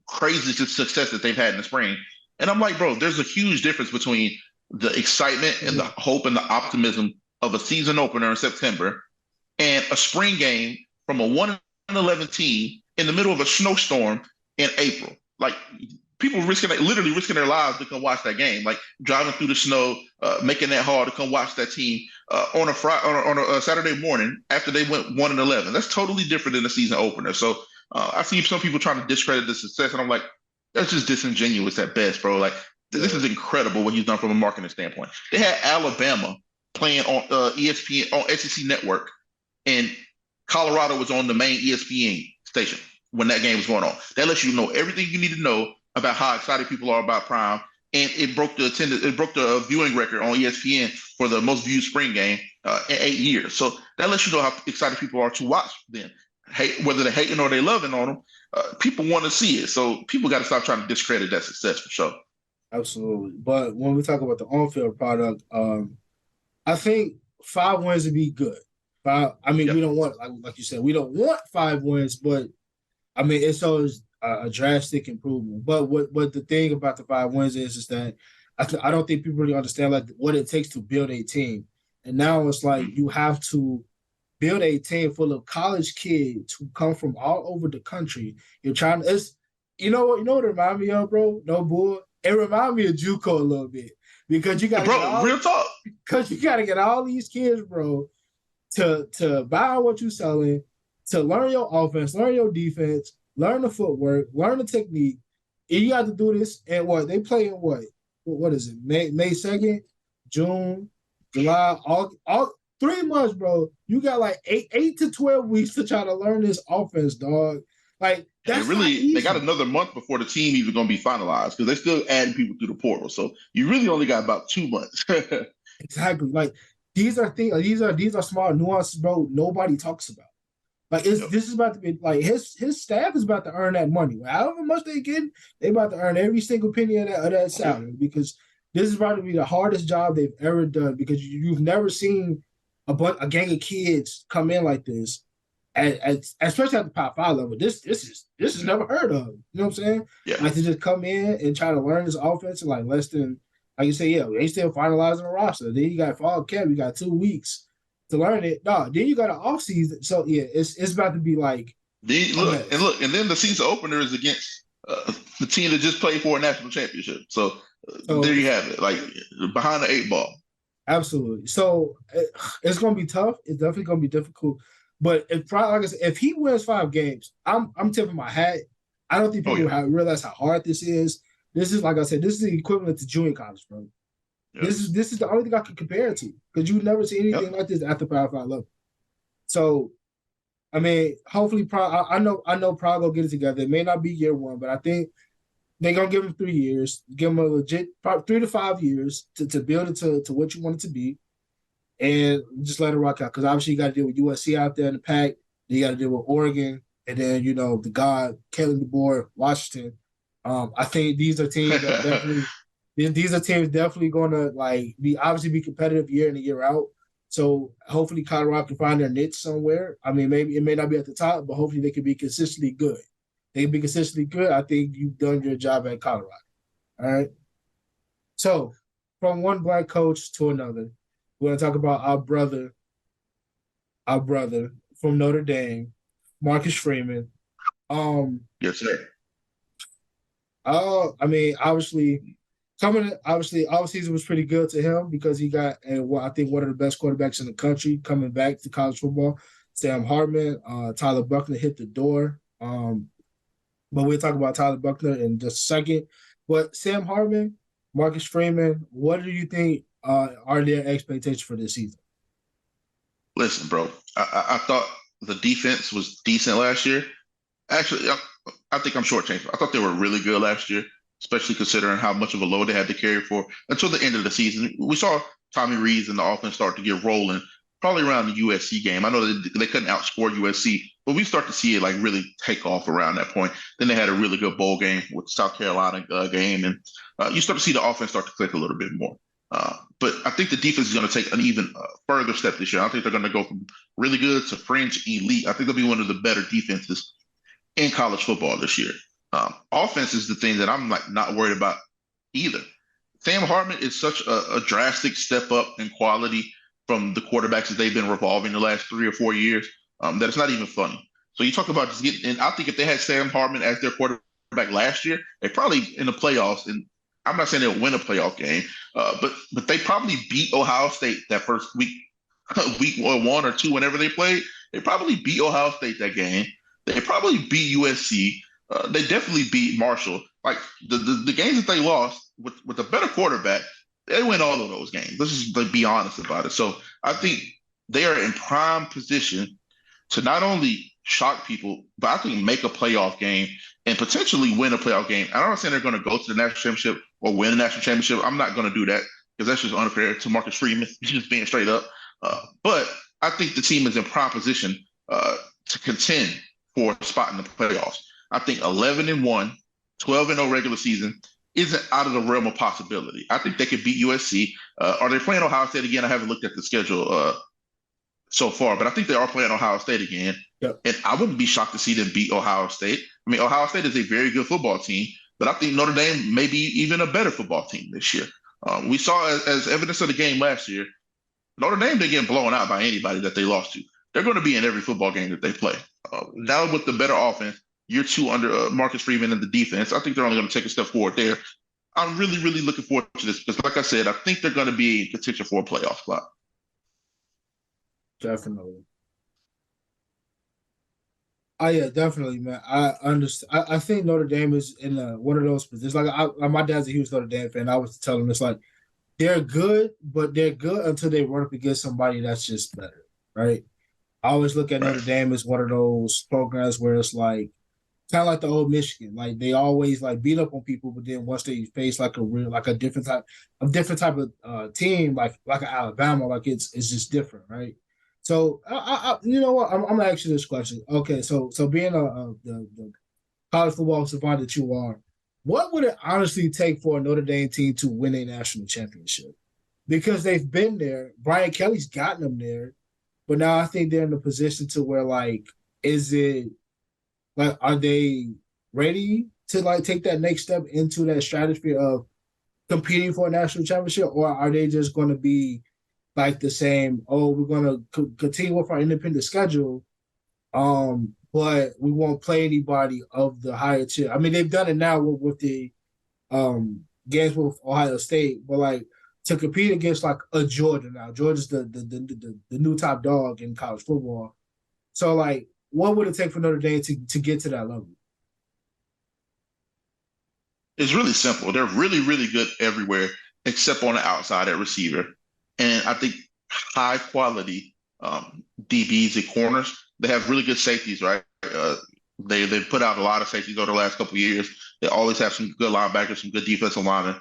[SPEAKER 2] crazy success that they've had in the spring, and I'm like, bro, there's a huge difference between the excitement and the hope and the optimism of a season opener in September and a spring game from a 1-11 team in the middle of a snowstorm in April. Like people literally risking their lives to come watch that game, like driving through the snow, making that hard to come watch that team on a Saturday morning after they went 1-11. That's totally different than the season opener. So I see some people trying to discredit the success, and I'm like, that's just disingenuous at best, bro. Like this is incredible what he's done from a marketing standpoint. They had Alabama playing on ESPN on SEC Network, and Colorado was on the main ESPN station when that game was going on. That lets you know everything you need to know about how excited people are about Prime, and it broke the viewing record on ESPN for the most viewed spring game in 8 years. So that lets you know how excited people are to watch them. Whether they're hating or they loving on them, people want to see it. So people got to stop trying to discredit that success for sure.
[SPEAKER 1] Absolutely. But when we talk about the on-field product, I think 5 wins would be good. We don't want, like you said, we don't want 5 wins, but I mean, it's always a drastic improvement. But what the thing about the 5 wins is that I don't think people really understand like what it takes to build a team. And now it's like you have to build a team full of college kids who come from all over the country. You're trying to, you know what it reminds me of, bro? No bull. It reminds me of JUCO a little bit because you got
[SPEAKER 2] real talk.
[SPEAKER 1] Because you got to get all these kids, bro, to buy what you're selling, to learn your offense, learn your defense, learn the footwork, learn the technique. And you got to do this. And what they play in what is it? May 2nd, June, July, all 3 months, bro. You got like 8 to 12 weeks to try to learn this offense, dog. Like that's
[SPEAKER 2] they got another month before the team even going to be finalized because they're still adding people through the portal. So you really only got about 2 months.
[SPEAKER 1] Exactly. Like these are things. These are small nuances, bro. Nobody talks about. Like this is about to be like his staff is about to earn that money. However much they get, they about to earn every single penny of that salary because this is about to be the hardest job they've ever done because you've never seen a gang of kids come in like this, especially at the Power 5 level. This is never heard of. You know what I'm saying?
[SPEAKER 2] Yeah.
[SPEAKER 1] Like to just come in and try to learn this offense in like less than, like you say, they still finalizing the roster. Then you got fall camp. You got 2 weeks to learn it. No, then you got an off season. So it's about to be like.
[SPEAKER 2] And then the season opener is against the team that just played for a national championship. So there you have it, like behind the 8 ball.
[SPEAKER 1] Absolutely. So it's going to be tough. It's definitely going to be difficult. But like I said, if he wins 5 games, I'm tipping my hat. I don't think people realize how hard this is. This is, like I said, this is the equivalent to junior college, bro. Yep. This is the only thing I can compare it to because you never see anything like this at the Power 5 level. So, I mean, hopefully, I know Prague will get it together. It may not be year 1, but I think they're gonna give him 3 years, give him a legit 3 to 5 years to build it to what you want it to be, and just let it rock out. Because obviously you got to deal with USC out there in the pack, then you got to deal with Oregon, and then the God, Kellen DeBoer, Washington. I think these are teams that definitely these are teams definitely going to like be competitive year in and year out. So hopefully Colorado can find their niche somewhere. I mean, maybe it may not be at the top, but hopefully they can be consistently good. They can be consistently good. I think you've done your job at Colorado. All right. So from one black coach to another, we're gonna talk about our brother from Notre Dame, Marcus Freeman. Um,
[SPEAKER 2] Yes, sir.
[SPEAKER 1] I mean, obviously, our season was pretty good to him because he got, and I think one of the best quarterbacks in the country coming back to college football. Sam Hartman, Tyler Buckner hit the door. But we'll talk about Tyler Buckner in just a second. But Sam Hartman, Marcus Freeman, what do you think are their expectations for this season?
[SPEAKER 2] Listen, bro. I thought the defense was decent last year. Actually, I think I'm shortchanged. I thought they were really good last year, especially considering how much of a load they had to carry for until the end of the season. We saw Tommy Rees and the offense start to get rolling probably around the USC game. I know they couldn't outscore USC, but we start to see it like really take off around that point. Then they had a really good bowl game with the South Carolina game, and you start to see the offense start to click a little bit more. But I think the defense is going to take an even further step this year. I think they're going to go from really good to fringe elite. I think they'll be one of the better defenses in college football this year. Offense is the thing that I'm like not worried about either. Sam Hartman is such a drastic step up in quality from the quarterbacks that they've been revolving the last 3 or 4 years that it's not even funny. So you talk about just getting, and I think if they had Sam Hartman as their quarterback last year, they probably in the playoffs. And I'm not saying they'll win a playoff game, but they probably beat Ohio State that first week, week 1 or 2, whenever they played. They probably beat Ohio State that game. They probably beat USC. They definitely beat Marshall. Like the games that they lost with a better quarterback, they win all of those games. Let's just like, be honest about it. So I think they are in prime position to not only shock people, but I think make a playoff game and potentially win a playoff game. I don't say they're going to go to the national championship or win a national championship. I'm not going to do that because that's just unfair to Marcus Freeman, just being straight up. But I think the team is in prime position to contend for a spot in the playoffs. I think 11-1, 12-0 regular season isn't out of the realm of possibility. I think they could beat USC. Are they playing Ohio State again? I haven't looked at the schedule so far, but I think they are playing Ohio State again.
[SPEAKER 1] Yep.
[SPEAKER 2] And I wouldn't be shocked to see them beat Ohio State. I mean, Ohio State is a very good football team, but I think Notre Dame may be even a better football team this year. We saw as evidence of the game last year, Notre Dame didn't get blown out by anybody that they lost to. They're going to be in every football game that they play. Now with the better offense, year 2 under Marcus Freeman and the defense, I think they're only going to take a step forward there. I'm really, really looking forward to this because, like I said, I think they're going to be in contention for a playoff spot.
[SPEAKER 1] Definitely. Oh yeah, definitely, man. I understand. I think Notre Dame is in one of those positions. My dad's a huge Notre Dame fan. I was telling him it's like they're good, but they're good until they run up against somebody that's just better, right? I always look at
[SPEAKER 2] Right.
[SPEAKER 1] Notre Dame as one of those programs where it's like kind of like the old Michigan. Like they always like beat up on people, but then once they face like a different type of team, like an Alabama, like it's just different, right? So you know what? I'm gonna ask you this question. Okay, so being the college football savant that you are, what would it honestly take for a Notre Dame team to win a national championship? Because they've been there. Brian Kelly's gotten them there, but now I think they're in a position to where like, is it like, are they ready to like take that next step into that stratosphere of competing for a national championship, or are they just going to be like the same? Oh, we're going to continue with our independent schedule, but we won't play anybody of the higher tier. I mean, they've done it now with the games with Ohio State, but like to compete against like a Georgia now. Georgia's the new top dog in college football. So like, what would it take for Notre Dame to get to that level?
[SPEAKER 2] It's really simple. They're really, really good everywhere except on the outside at receiver. And I think high quality DBs and corners. They have really good safeties, right? They've put out a lot of safeties over the last couple of years. They always have some good linebackers, some good defensive linemen.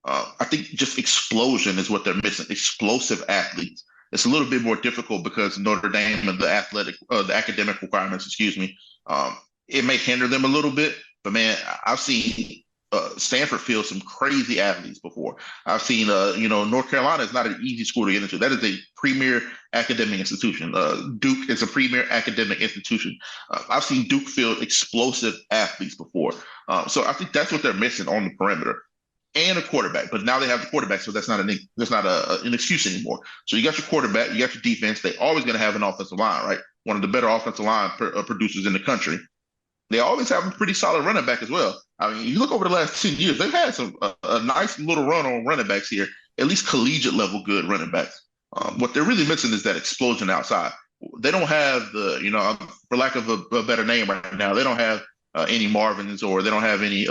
[SPEAKER 2] I think just explosion is what they're missing. Explosive athletes. It's a little bit more difficult because Notre Dame and the academic requirements, excuse me, it may hinder them a little bit. But man, I've seen Stanford field some crazy athletes before. I've seen, North Carolina is not an easy school to get into. That is a premier academic institution. Duke is a premier academic institution. I've seen Duke field explosive athletes before. So I think that's what they're missing on the perimeter and a quarterback. But now they have the quarterback, so that's not an excuse anymore. So you got your quarterback, you got your defense. They always going to have an offensive line, right? One of the better offensive line producers in the country. They always have a pretty solid running back as well. I mean, you look over the last 10 years, they've had a nice little run on running backs here, at least collegiate level good running backs. What they're really missing is that explosion outside. They don't have for lack of a better name right now, they don't have any Marvins, or they don't have any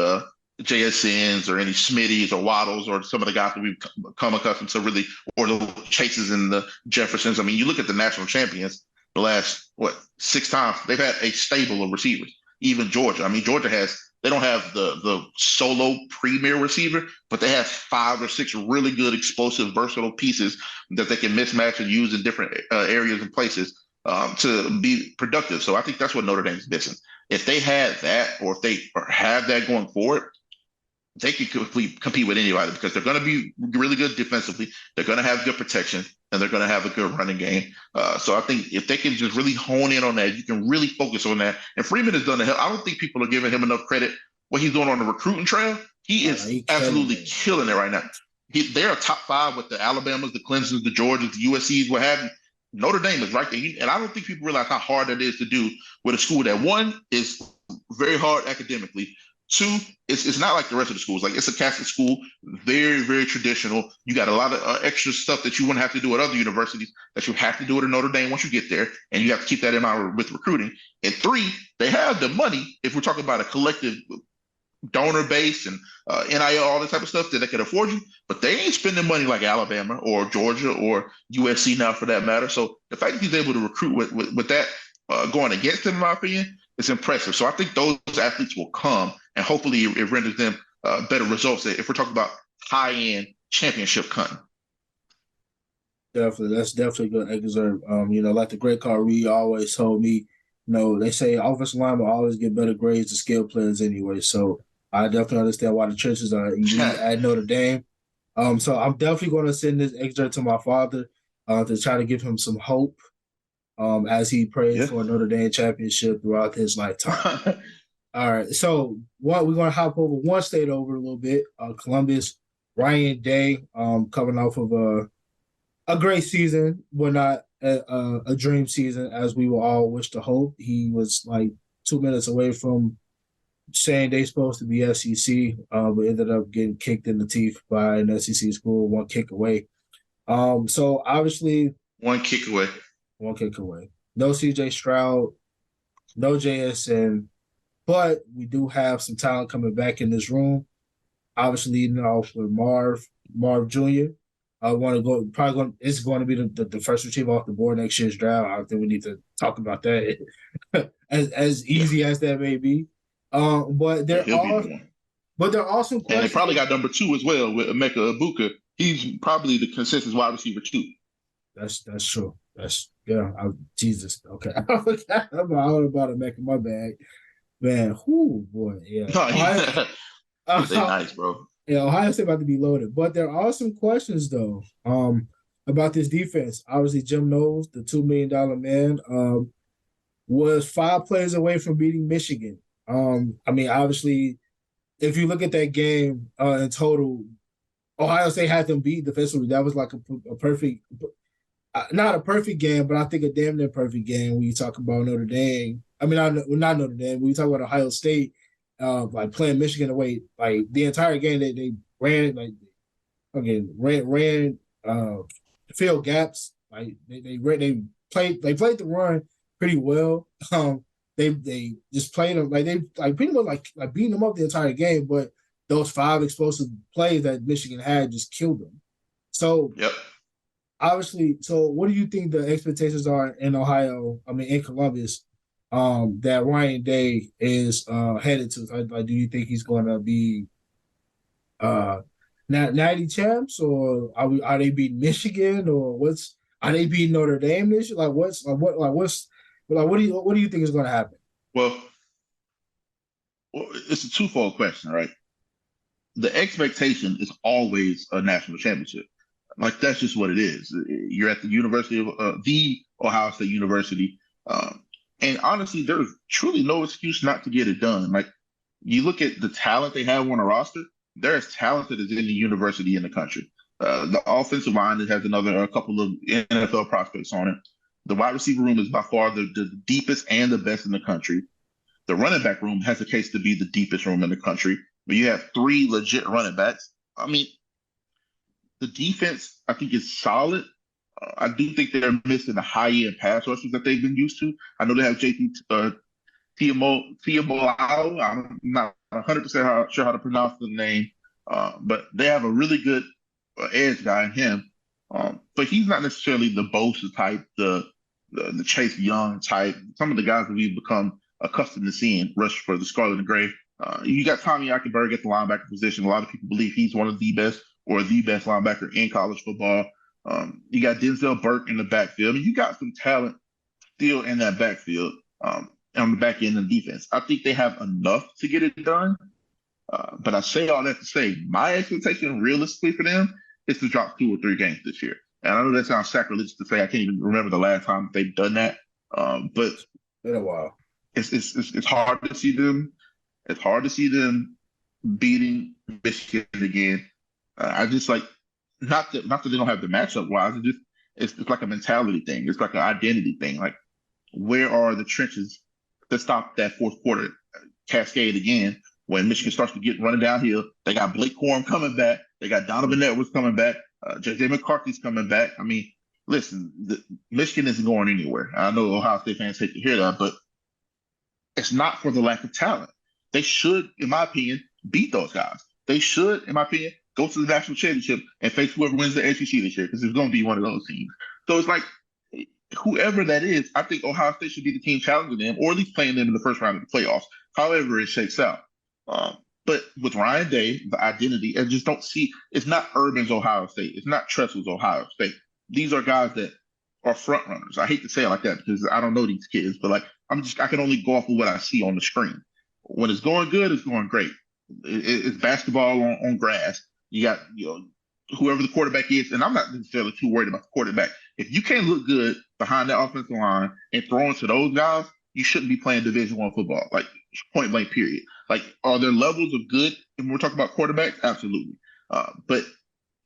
[SPEAKER 2] JSNs or any Smitties or Waddles or some of the guys that we've come accustomed to really, or the Chases and the Jeffersons. I mean, you look at the national champions the last, 6 times, they've had a stable of receivers. Even Georgia. I mean, they don't have the solo premier receiver, but they have 5 or 6 really good, explosive, versatile pieces that they can mismatch and use in different areas and places to be productive. So I think that's what Notre Dame's missing. If they had that, or if they have that going forward, they can compete with anybody because they're going to be really good defensively. They're going to have good protection, and they're going to have a good running game. So I think if they can just really hone in on that, you can really focus on that. And Freeman has done the hell. I don't think people are giving him enough credit. What he's doing on the recruiting trail, he is absolutely killing it right now. They're a top 5 with the Alabamas, the Clemsons, the Georgias, the USCs, what have you. Notre Dame is right there. And I don't think people realize how hard that is to do with a school that, one, is very hard academically. 2, it's not like the rest of the schools. Like, it's a Catholic school, very, very traditional. You got a lot of extra stuff that you wouldn't have to do at other universities that you have to do at Notre Dame once you get there, and you have to keep that in mind with recruiting. And 3, they have the money, if we're talking about a collective donor base and NIL, all that type of stuff, that they can afford you, but they ain't spending money like Alabama or Georgia or USC now, for that matter. So the fact that he's able to recruit with that going against him, in my opinion, is impressive. So I think those athletes will come, and hopefully it renders them better results if we're talking about high-end championship cutting.
[SPEAKER 1] Definitely, that's definitely going to exert. Like the great Carl Reed always told me, they say offensive linemen always get better grades than skill players anyway. So I definitely understand why the trenches are elite at Notre Dame. So I'm definitely going to send this excerpt to my father to try to give him some hope as he prays for a Notre Dame championship throughout his lifetime. All right, so we're going to hop over one state over a little bit. Columbus, Ryan Day, coming off of a great season, but not a dream season as we will all wish to hope. He was like 2 minutes away from saying they're supposed to be SEC, but ended up getting kicked in the teeth by an SEC school, one kick away. So obviously,
[SPEAKER 2] one kick away.
[SPEAKER 1] No CJ Stroud, no JSN, but we do have some talent coming back in this room. Obviously, leading off with Marv Jr. It's going to be the first receiver off the board next year's draft. I think we need to talk about that as easy as that may be. But there are some questions.
[SPEAKER 2] And they probably got number 2 as well with Emeka Ibuka. He's probably the consensus wide receiver 2.
[SPEAKER 1] That's true. Jesus. Okay. I forgot about Emeka. My bad. Man, boy, yeah.
[SPEAKER 2] They're nice, bro.
[SPEAKER 1] Yeah, Ohio State about to be loaded. But there are some questions, though, about this defense. Obviously, Jim Knowles, the $2 million man, was 5 plays away from beating Michigan. Obviously, if you look at that game in total, Ohio State had them beat defensively. That was like a perfect, not a perfect game, but I think a damn near perfect game when you talk about Notre Dame. Not Notre Dame. When you talk about Ohio State, like playing Michigan away, like the entire game they ran filled gaps. Like they played the run pretty well. They just played them like they pretty much like beating them up the entire game. But those 5 explosive plays that Michigan had just killed them. So obviously, so what do you think the expectations are in Ohio? In Columbus that Ryan Day is headed to? Like, do you think he's going to be uh natty champs, or are they beating Michigan, or are they beating Notre Dame this year? Like what do you think is going to happen?
[SPEAKER 2] Well, it's a twofold question, right? The expectation is always a national championship. Like that's just what it is. You're at the University of the Ohio State University, and honestly, there's truly no excuse not to get it done. Like you look at the talent they have on a roster, they're as talented as any university in the country. The offensive line that has a couple of NFL prospects on it. The wide receiver room is by far the deepest and the best in the country. The running back room has a case to be the deepest room in the country, but you have three legit running backs. I mean, the defense, I think, is solid. I do think they're missing the high end pass rushers that they've been used to. I know they have JT Tiamolau. I'm not 100% sure how to pronounce the name, but they have a really good edge guy in him. But he's not necessarily the Bosa type, the Chase Young type. Some of the guys that we've become accustomed to seeing rush for the Scarlet and Gray. You got Tommy Eichenberg at the linebacker position. A lot of people believe he's one of the best or the best linebacker in college football. You got Denzel Burke in the backfield. I mean, you got some talent still in that backfield on the back end of the defense. I think they have enough to get it done. But I say all that to say, my expectation realistically for them is to drop 2 or 3 games this year. And I know that sounds sacrilegious to say. I can't even remember the last time they've done that. But
[SPEAKER 1] In a while,
[SPEAKER 2] it's hard to see them. It's hard to see them beating Michigan again. I just like not that they don't have the matchup wise. It's like a mentality thing. It's like an identity thing. Like where are the trenches to stop that fourth quarter cascade again? When Michigan starts to get running downhill, they got Blake Corum coming back. They got Donovan Edwards coming back. JJ McCarthy's coming back. I mean, listen, Michigan isn't going anywhere. I know Ohio State fans hate to hear that, but it's not for the lack of talent. They should, in my opinion, beat those guys. They should, in my opinion, go to the national championship and face whoever wins the SEC this year because it's going to be one of those teams. So it's like whoever that is, I think Ohio State should be the team challenging them or at least playing them in the first round of the playoffs, however it shakes out. But with Ryan Day, the identity, I just don't see it's not Urban's Ohio State. It's not Tressel's Ohio State. These are guys that are front runners. I hate to say it like that because I don't know these kids, but like I can only go off of what I see on the screen. When it's going good, it's going great. It's basketball on grass. You got whoever the quarterback is, and I'm not necessarily too worried about the quarterback. If you can't look good behind that offensive line and throwing to those guys, you shouldn't be playing Division I football. Like point blank, period. Like, are there levels of good when we're talking about quarterbacks? Absolutely. But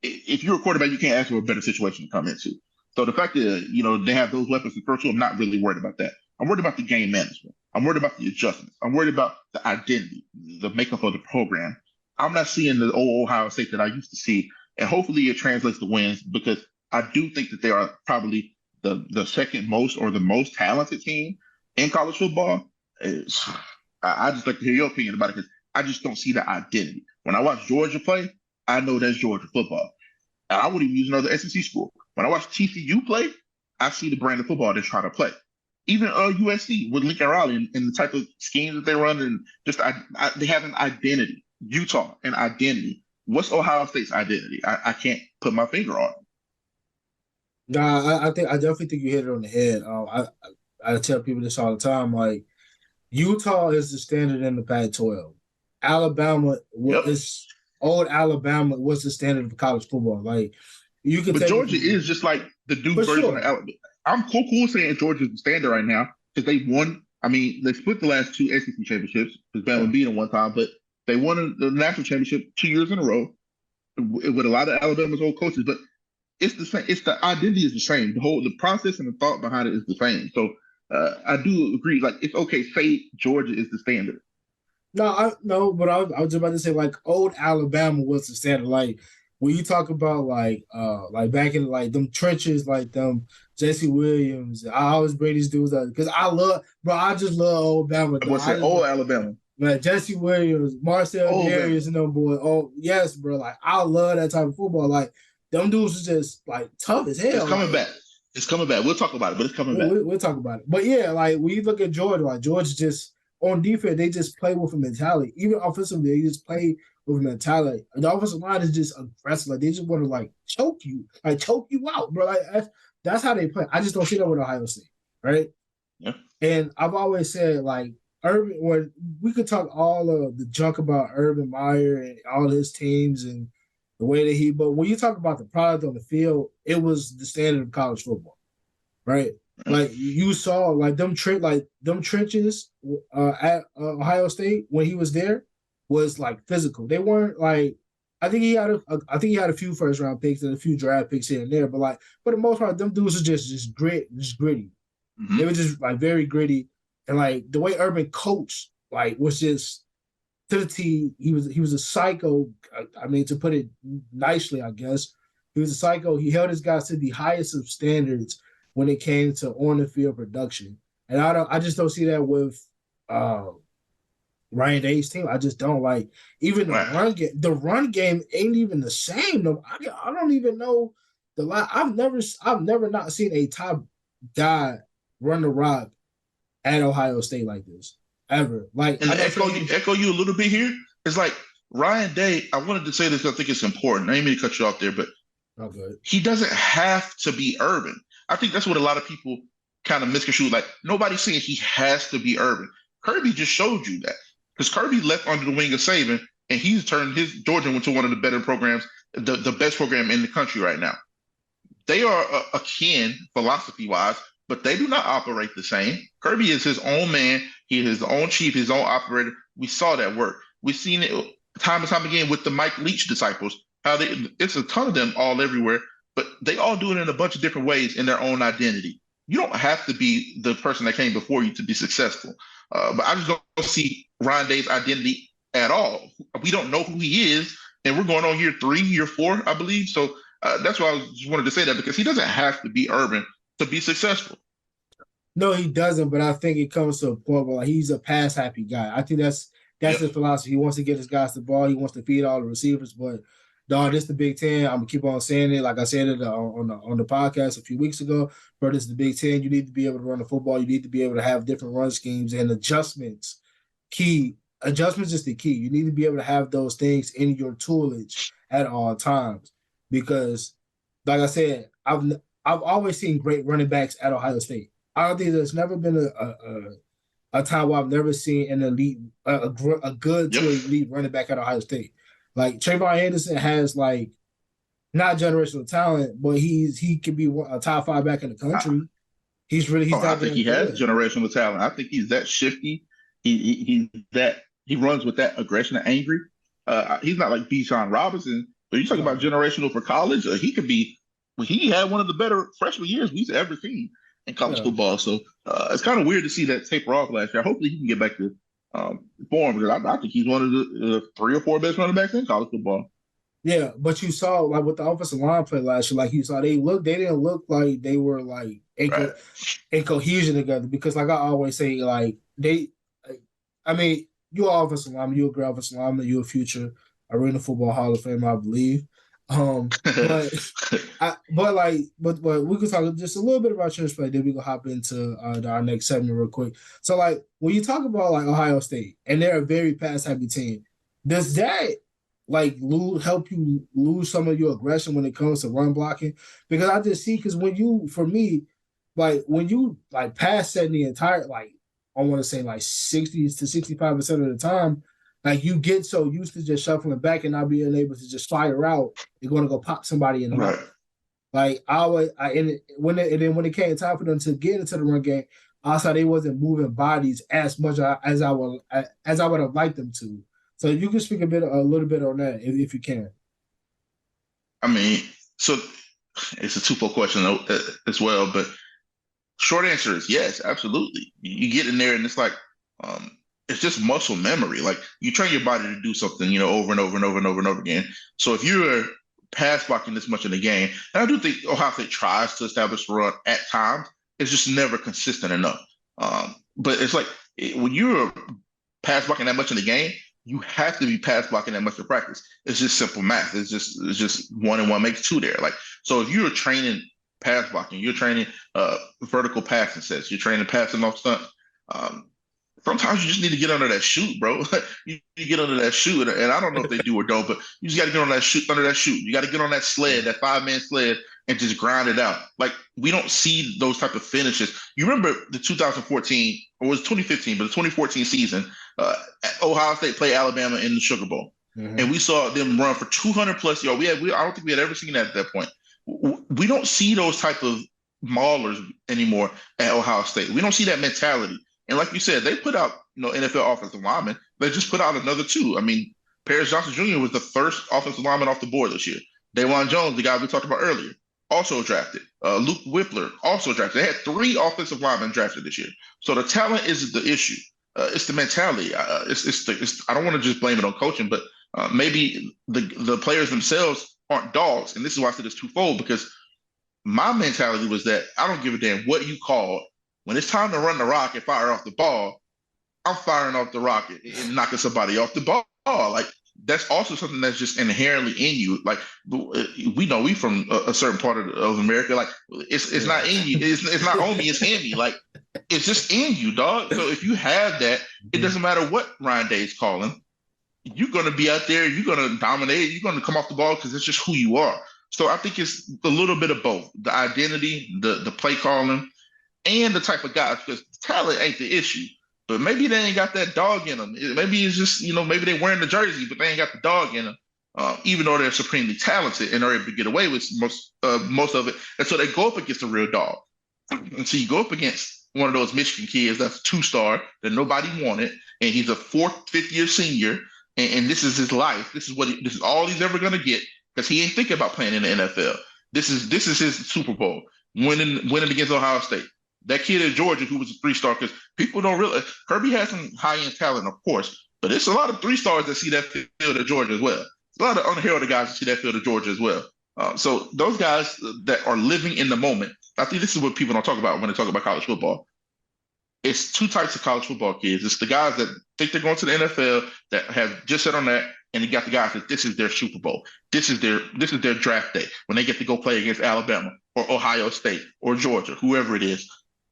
[SPEAKER 2] if you're a quarterback, you can't ask for a better situation to come into. So the fact that they have those weapons to throw to, I'm not really worried about that. I'm worried about the game management. I'm worried about the adjustments. I'm worried about the identity, the makeup of the program. I'm not seeing the old Ohio State that I used to see, and hopefully it translates to wins because I do think that they are probably the second most or the most talented team in college football. I just like to hear your opinion about it because I just don't see the identity. When I watch Georgia play, I know that's Georgia football. And I wouldn't even use another SEC school. When I watch TCU play, I see the brand of football they're trying to play. Even USC with Lincoln Riley and the type of schemes that they run, and just they have an identity. Utah, an identity. What's Ohio State's identity? I can't put my finger on it.
[SPEAKER 1] Nah, I definitely think you hit it on the head. I tell people this all the time. Like Utah is the standard in the Pac-12. Alabama
[SPEAKER 2] Yep.
[SPEAKER 1] is old Alabama was the standard of college football. Like you can
[SPEAKER 2] But
[SPEAKER 1] take
[SPEAKER 2] Georgia is just like the Duke version of Alabama. I'm cool saying Georgia's the standard right now because they won. I mean, they split the last 2 SEC championships because Bama beat them one time, but they won the national championship 2 years in a row with a lot of Alabama's old coaches. But it's the same. It's the identity is the same. The process and the thought behind it is the same. So I do agree. Like it's okay. Say Georgia is the standard.
[SPEAKER 1] No, but I was about to say like old Alabama was the standard. Like when you talk about like back in like them trenches, like them Jesse Williams, I always bring these dudes up because I just love old Alabama.
[SPEAKER 2] What's that? Old Alabama.
[SPEAKER 1] Man, Jesse Williams, Marcel Darius, and them boys. Oh yes, bro. Like I love that type of football. Like them dudes are just like tough as hell.
[SPEAKER 2] It's coming back. It's coming back. We'll talk about it, but it's coming back.
[SPEAKER 1] We'll talk about it. But yeah, like when you look at Georgia, like Georgia just on defense, they just play with a mentality. Even offensively, they just play with a mentality. And the offensive line is just aggressive. Like they just want to like choke you out, bro. Like that's how they play. I just don't see that with Ohio State, right?
[SPEAKER 2] Yeah.
[SPEAKER 1] And I've always said like Urban, when we could talk all of the junk about Urban Meyer and all his teams and the way that but when you talk about the product on the field, it was the standard of college football, right? Like you saw, like them trenches at Ohio State when he was there was like physical. They weren't like. I think he had a few first round picks and a few draft picks here and there, but like for the most part, them dudes are just gritty.
[SPEAKER 2] Mm-hmm.
[SPEAKER 1] They were just like very gritty, and like the way Urban coached, like was just to the T. He was a psycho. I mean, to put it nicely, I guess he was a psycho. He held his guys to the highest of standards when it came to on the field production, and I just don't see that with Ryan Day's team. I just don't like even the run game. The run game ain't even the same. No, I don't even know the line. I've never not seen a top guy run the rock at Ohio State like this ever. Like,
[SPEAKER 2] and echo you a little bit here. It's like Ryan Day. I wanted to say this. I think it's important. I didn't mean to cut you off there, but he doesn't have to be Urban. I think that's what a lot of people kind of misconstrue. Like nobody's saying he has to be Urban. Kirby just showed you that because Kirby left under the wing of Saban, and he's turned his Georgia into one of the better programs, the best program in the country right now. They are akin philosophy-wise, but they do not operate the same. Kirby is his own man. He is his own chief, his own operator. We saw that work. We've seen it time and time again with the Mike Leach disciples. It's a ton of them all everywhere, but they all do it in a bunch of different ways in their own identity. You don't have to be the person that came before you to be successful. But I just don't see Ryan Day's identity at all. We don't know who he is, and we're going on year 4, I believe. So that's why I just wanted to say that, because he doesn't have to be Urban to be successful.
[SPEAKER 1] No, he doesn't. But I think it comes to a point where like, he's a pass happy guy. I think that's his philosophy. He wants to get his guys the ball. He wants to feed all the receivers. But dog, this is the Big Ten. I'm gonna keep on saying it. Like I said it on the podcast a few weeks ago. But this is the Big Ten. You need to be able to run the football. You need to be able to have different run schemes and adjustments. Adjustments is the key. You need to be able to have those things in your toolage at all times. Because, like I said, I've always seen great running backs at Ohio State. I don't think there's never been a time where I've never seen an elite, a good to elite running back at Ohio State. Like Trayvon Henderson has like not generational talent, but he could be a top 5 back in the country.
[SPEAKER 2] I think he has generational talent. I think he's that shifty. He runs with that aggression and angry. He's not like Bijan Robinson. But you talk about generational for college, he could be. He had one of the better freshman years we've ever seen in college football. So it's kind of weird to see that taper off last year. Hopefully he can get back to form, because I think he's one of the 3 or 4 best running backs in college football.
[SPEAKER 1] Yeah, but you saw like with the offensive line play last year, like you saw they didn't look like they were like in cohesion together, because like I always say, like I mean, you're an offensive lineman, you're a great offensive lineman, you're a future Arena Football Hall of Fame, I believe. But we could talk just a little bit about church play, then we can hop into our next segment real quick. So like when you talk about like Ohio State and they're a very pass happy team, does that like help you lose some of your aggression when it comes to run blocking? Because I just see, because when you like pass set the entire, like I want to say like 60 to 65% of the time, like you get so used to just shuffling back and not being able to just fire out, you're going to go pop somebody in the mouth. Like when it came time for them to get into the run game, I saw they wasn't moving bodies as much as I would have liked them to. So you can speak a little bit on that if you can.
[SPEAKER 2] I mean, so it's a twofold question as well, but short answer is yes, absolutely. You get in there and it's like it's just muscle memory. Like you train your body to do something, over and over and over and over and over again. So if you're pass blocking this much in the game, and I do think Ohio State tries to establish a run at times, it's just never consistent enough. But it's like when you're pass blocking that much in the game, you have to be pass blocking that much in practice. It's just simple math. It's just 1 and 1 makes 2 there. Like, so if you're training pass blocking. You're training vertical passing sets. You're training passing off stunts. Um, Sometimes you just need to get under that shoot, bro. You get under that shoot, and I don't know if they do or don't, but you just got to get on that shoot, under that shoot. You got to get on that sled, that 5-man sled, and just grind it out. Like we don't see those type of finishes. You remember the 2014 or it was 2015, but the 2014 season, Ohio State played Alabama in the Sugar Bowl, and we saw them run for 200 plus yards. I don't think we had ever seen that at that point. We don't see those type of maulers anymore at Ohio State. We don't see that mentality. And like you said, they put out, NFL offensive linemen. They just put out another two. I mean, Paris Johnson Jr. was the first offensive lineman off the board this year. Dawan Jones, the guy we talked about earlier, also drafted. Luke Whippler, also drafted. They had 3 offensive linemen drafted this year. So the talent isn't the issue. It's the mentality. I don't want to just blame it on coaching, but maybe the players themselves aren't dogs. And this is why I said it's twofold, because my mentality was that I don't give a damn what you call. When it's time to run the rock and fire off the ball, I'm firing off the rock and knocking somebody off the ball. Like that's also something that's just inherently in you. Like we know we from a certain part of America. Like it's not in you. It's not on me. It's in me. Like it's just in you, dog. So if you have that, it doesn't matter what Ryan Day's calling. You're gonna be out there. You're gonna dominate. You're gonna come off the ball because it's just who you are. So I think it's a little bit of both: the identity, the play calling, and the type of guys, because talent ain't the issue. But maybe they ain't got that dog in them. Maybe it's just, maybe they're wearing the jersey, but they ain't got the dog in them, even though they're supremely talented and are able to get away with most of it. And so they go up against a real dog. And so you go up against one of those Michigan kids that's a 2-star that nobody wanted, and he's a 4th, 5th-year senior, and this is his life. This is all he's ever going to get, because he ain't thinking about playing in the NFL. This is his Super Bowl, winning against Ohio State. That kid at Georgia who was a 3-star, because people don't realize Kirby has some high-end talent, of course, but it's a lot of 3-stars that see that field at Georgia as well. It's a lot of unheralded guys that see that field at Georgia as well. So those guys that are living in the moment, I think this is what people don't talk about when they talk about college football. It's 2 types of college football kids. It's the guys that think they're going to the NFL that have just set on that, and you got the guys that this is their Super Bowl. This is their draft day when they get to go play against Alabama or Ohio State or Georgia, whoever it is.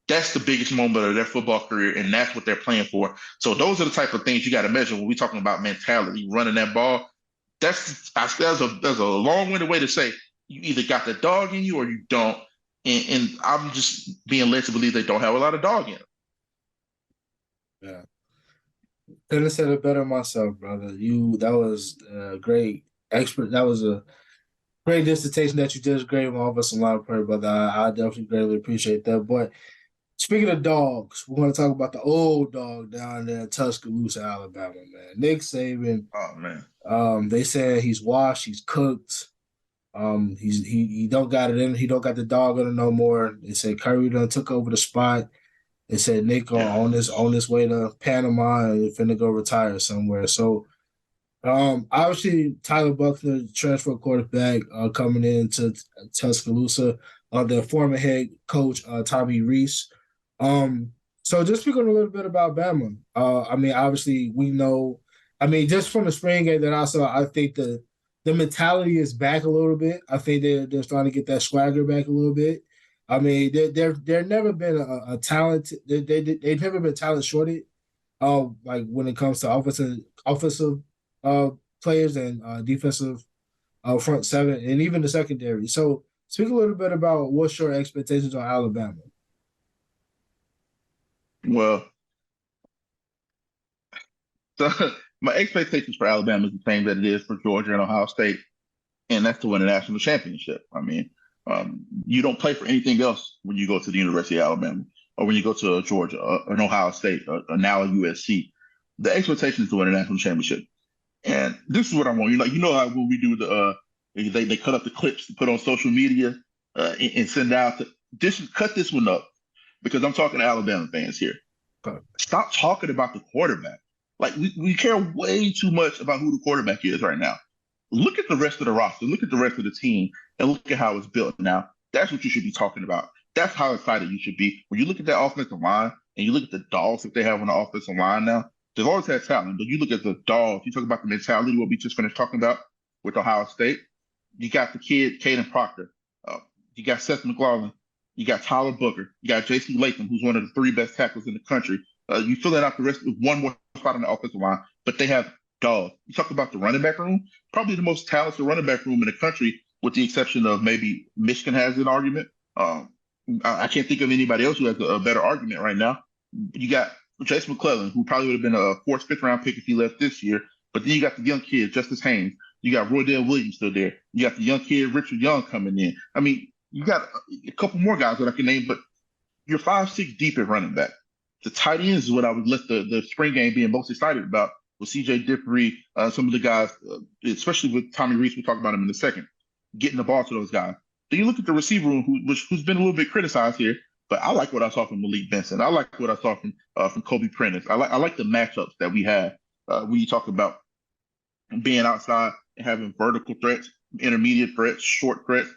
[SPEAKER 2] That's the biggest moment of their football career, and that's what they're playing for. So those are the type of things you got to measure when we're talking about mentality, running that ball. That's a long-winded way to say you either got the dog in you or you don't. And I'm just being led to believe they don't have a lot of dog in them.
[SPEAKER 1] Yeah. Couldn't have said it better myself, brother. That was a great expert. That was a great dissertation that you just gave my offensive line player, brother. I definitely greatly appreciate that. But speaking of dogs, we're going to talk about the old dog down there in Tuscaloosa, Alabama, man. Nick Saban.
[SPEAKER 2] Oh man.
[SPEAKER 1] They said he's washed, he's cooked. He don't got it in. He don't got the dog in him no more. They said Curry done took over the spot. They said Nick on this way to Panama and finna go retire somewhere. So obviously Tyler Buckner, transfer quarterback, coming into Tuscaloosa, the former head coach Tommy Rees. So just speaking a little bit about Bama. I mean, obviously we know. I mean, just from the spring game that I saw, I think the mentality is back a little bit. I think they're starting to get that swagger back a little bit. I mean, they've never been a talent. They've never been talent shorted. Like when it comes to offensive players and defensive front seven and even the secondary. So speak a little bit about what's your expectations on Alabama.
[SPEAKER 2] Well, so my expectations for Alabama is the same that it is for Georgia and Ohio State, and that's to win a national championship. I mean, you don't play for anything else when you go to the University of Alabama or when you go to Georgia or an Ohio State or now a USC. The expectation is to win a national championship. And this is what I want. You know how when we do they cut up the clips to put on social media and send out. Cut this one up because I'm talking to Alabama fans here. Stop talking about the quarterback. Like we care way too much about who the quarterback is right now. Look at the rest of the roster. Look at the rest of the team, and look at how it's built now. That's what you should be talking about. That's how excited you should be. When you look at that offensive line and you look at the dogs that they have on the offensive line now, they've always had talent, but you look at the dogs, you talk about the mentality, what we just finished talking about with Ohio State. You got the kid, Caden Proctor. You got Seth McLaughlin. You got Tyler Booker. You got Jason Latham, who's one of the three best tackles in the country. You fill out the rest with one more spot on the offensive line, but they have dogs. You talk about the running back room, probably the most talented running back room in the country, with the exception of maybe Michigan has an argument. I can't think of anybody else who has a better argument right now. You got Jason McClellan, who probably would have been a fourth, fifth round pick if he left this year. But then you got the young kid, Justice Haynes. You got Roydell Williams still there. You got the young kid, Richard Young, coming in. I mean, you got a couple more guys that I can name, but you're 5'6" deep at running back. The tight ends is what I would let the spring game being most excited about with CJ Diffrey, some of the guys, especially with Tommy Reese. We'll talk about him in a second, getting the ball to those guys. Then you look at the receiver room, who's been a little bit criticized here, but I like what I saw from Malik Benson. I like what I saw from Kobe Prentice. I like the matchups that we have when you talk about being outside and having vertical threats, intermediate threats, short threats.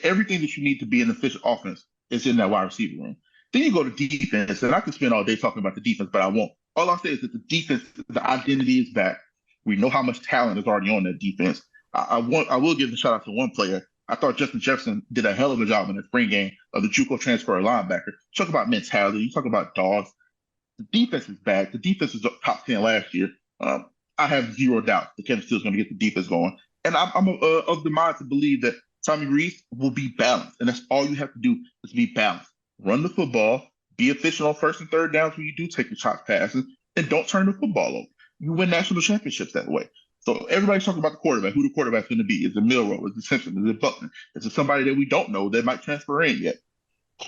[SPEAKER 2] Everything that you need to be an efficient offense is in that wide receiver room. Then you go to defense, and I could spend all day talking about the defense, but I won't. All I'll say is that the defense, the identity is back. We know how much talent is already on that defense. I will give a shout out to one player. I thought Justin Jefferson did a hell of a job in the spring game of the JUCO transfer linebacker. Talk about mentality. You talk about dogs. The defense is back. The defense was top 10 last year. I have zero doubt that Kevin Steele's going to get the defense going. And I'm of the mind to believe that Tommy Reese will be balanced. And that's all you have to do is be balanced. Run the football, be efficient on first and third downs when you do take your chop passes, and don't turn the football over. You win national championships that way. So everybody's talking about the quarterback, who the quarterback's going to be. Is it Milrow? Is it Simpson? Is it Buckner? Is it somebody that we don't know that might transfer in yet?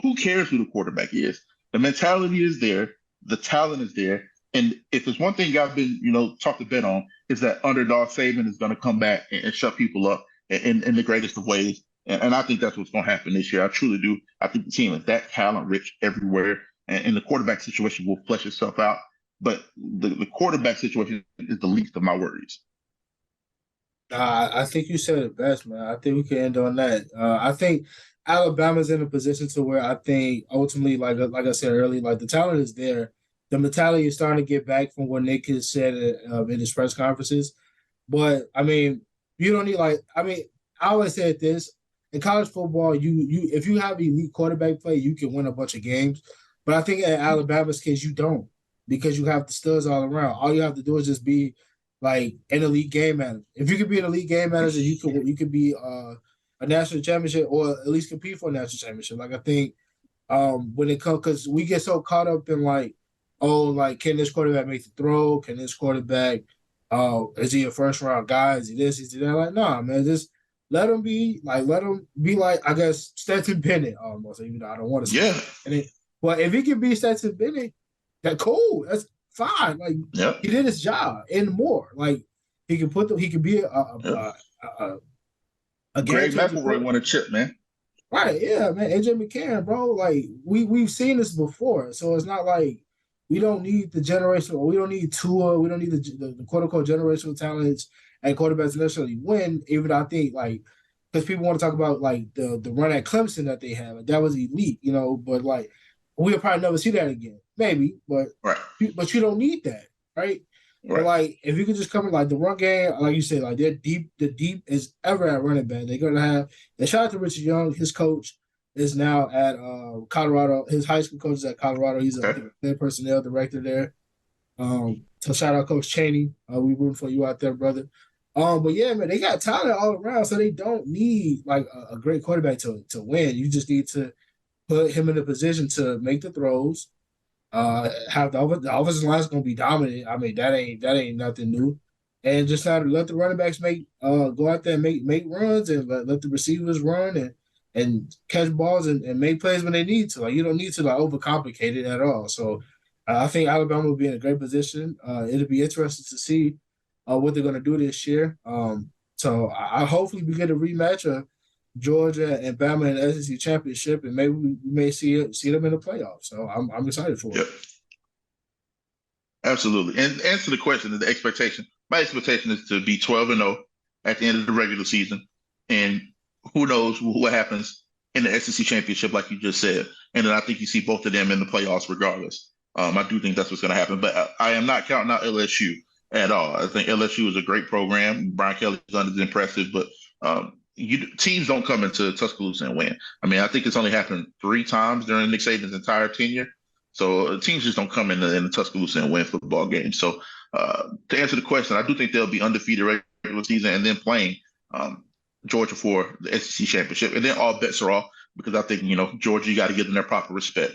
[SPEAKER 2] Who cares who the quarterback is? The mentality is there. The talent is there. And if there's one thing I've been, taught to bet on, is that underdog Saban is going to come back and shut people up in the greatest of ways. And I think that's what's going to happen this year. I truly do. I think the team is that talent rich everywhere. And the quarterback situation will flesh itself out. But the quarterback situation is the least of my worries.
[SPEAKER 1] I think you said it best, man. I think we can end on that. I think Alabama's in a position to where I think ultimately, like I said earlier, like the talent is there. The mentality is starting to get back from what Nick has said in his press conferences. But I mean, you don't need I always said this in college football. You if you have elite quarterback play, you can win a bunch of games. But I think in Alabama's case, you don't, because you have the studs all around. All you have to do is just be like an elite game manager. If you could be an elite game manager, you could be a national championship, or at least compete for a national championship. Like I think when it comes, because we get so caught up in can this quarterback make the throw? Can this quarterback is he a first round guy? Is he this? Is he that? Like, nah, man, just let him be like I guess Stetson Bennett almost. Even though I don't want to say that. But if he can be Stetson Bennett, that's cool. That's fine. Like he did his job and more. Like he can be a
[SPEAKER 2] Greg McElroy won a chip, man.
[SPEAKER 1] Right, yeah, man. AJ McCarron, bro. Like we've seen this before. So it's not like we don't need the generational, we don't need Tua, we don't need the quote unquote generational talents and quarterbacks to necessarily win. Even though I think because people want to talk about the run at Clemson that they have, that was elite, but we'll probably never see that again. Maybe, but but you don't need that, right? But if you could just come in the run game, like you said, they're deep, the deep is ever at running back. They're gonna have. They shout out to Richard Young. His coach is now at Colorado. His high school coach is at Colorado. He's a player personnel director there. So shout out Coach Chaney. We rooting for you out there, brother. But yeah, man, they got talent all around, so they don't need a great quarterback to win. You just need to put him in a position to make the throws. Have the offensive line is going to be dominant. I mean, that ain't nothing new. And just let the running backs go out there and make runs, and let the receivers run and catch balls and make plays when they need to. You don't need to overcomplicate it at all. So I think Alabama will be in a great position. It'll be interesting to see what they're going to do this year. So I hopefully we get a rematch of Georgia and Bama in the SEC championship, and maybe we may see them in the playoffs. So I'm excited for it.
[SPEAKER 2] Absolutely. And answer the question, the expectation. My expectation is to be 12-0 at the end of the regular season, and who knows what happens in the SEC championship, like you just said. And then I think you see both of them in the playoffs regardless. I do think that's what's going to happen. But I am not counting out LSU at all. I think LSU is a great program. Brian Kelly's done is impressive, but teams don't come into Tuscaloosa and win. I mean, I think it's only happened 3 times during Nick Saban's entire tenure. So teams just don't come in the Tuscaloosa and win football games. So to answer the question, I do think they'll be undefeated regular season and then playing um, Georgia for the SEC championship, and then all bets are off because I think Georgia, you got to give them their proper respect.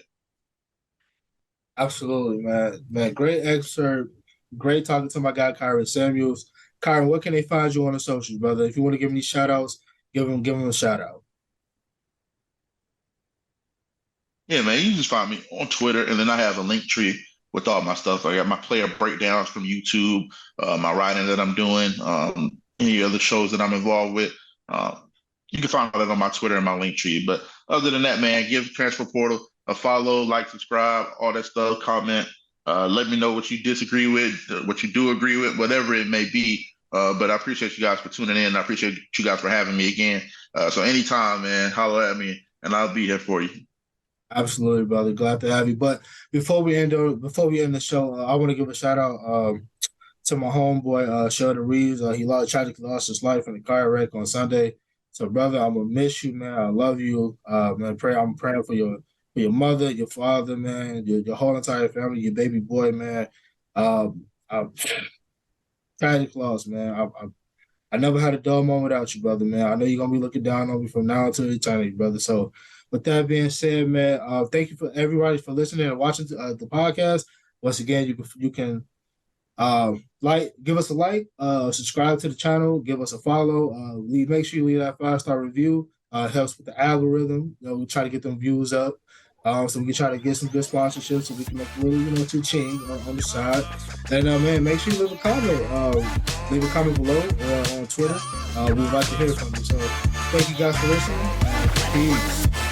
[SPEAKER 1] Absolutely, man. Man, great excerpt. Great talking to my guy Kyron Samuels. Kyron, where can they find you on the socials, brother? If you want to give any shout outs, give them a shout out.
[SPEAKER 2] Yeah, man, you can just find me on Twitter, and then I have a link tree with all my stuff. I got my player breakdowns from YouTube, my writing that I'm doing, any other shows that I'm involved with. You can find that on my Twitter and my link tree. But other than that, man, give Transfer Portal a follow, like, subscribe, all that stuff, comment. Let me know what you disagree with, what you do agree with, whatever it may be. But I appreciate you guys for tuning in. I appreciate you guys for having me again. So anytime, man, holler at me, and I'll be here for you.
[SPEAKER 1] Absolutely, brother. Glad to have you. But before we end the show, I want to give a shout out to my homeboy Sheldon Reeves. He tragically lost his life in a car wreck on Sunday. So, brother, I'm gonna miss you, man. I love you. Man, I'm praying for your mother, your father, man, your whole entire family, your baby boy, man. Tragic loss, man. I never had a dull moment without you, brother, man. I know you're gonna be looking down on me from now until eternity, brother. So, with that being said, man, thank you for everybody for listening and watching the podcast. Once again, you can give us a like, subscribe to the channel, give us a follow. Make sure you leave that 5-star review. It helps with the algorithm. We try to get them views up. So we can try to get some good sponsorships so we can make really, ching on the side. And man, make sure you leave a comment. Leave a comment below on Twitter. We'd like to hear from you. So thank you guys for listening. Peace.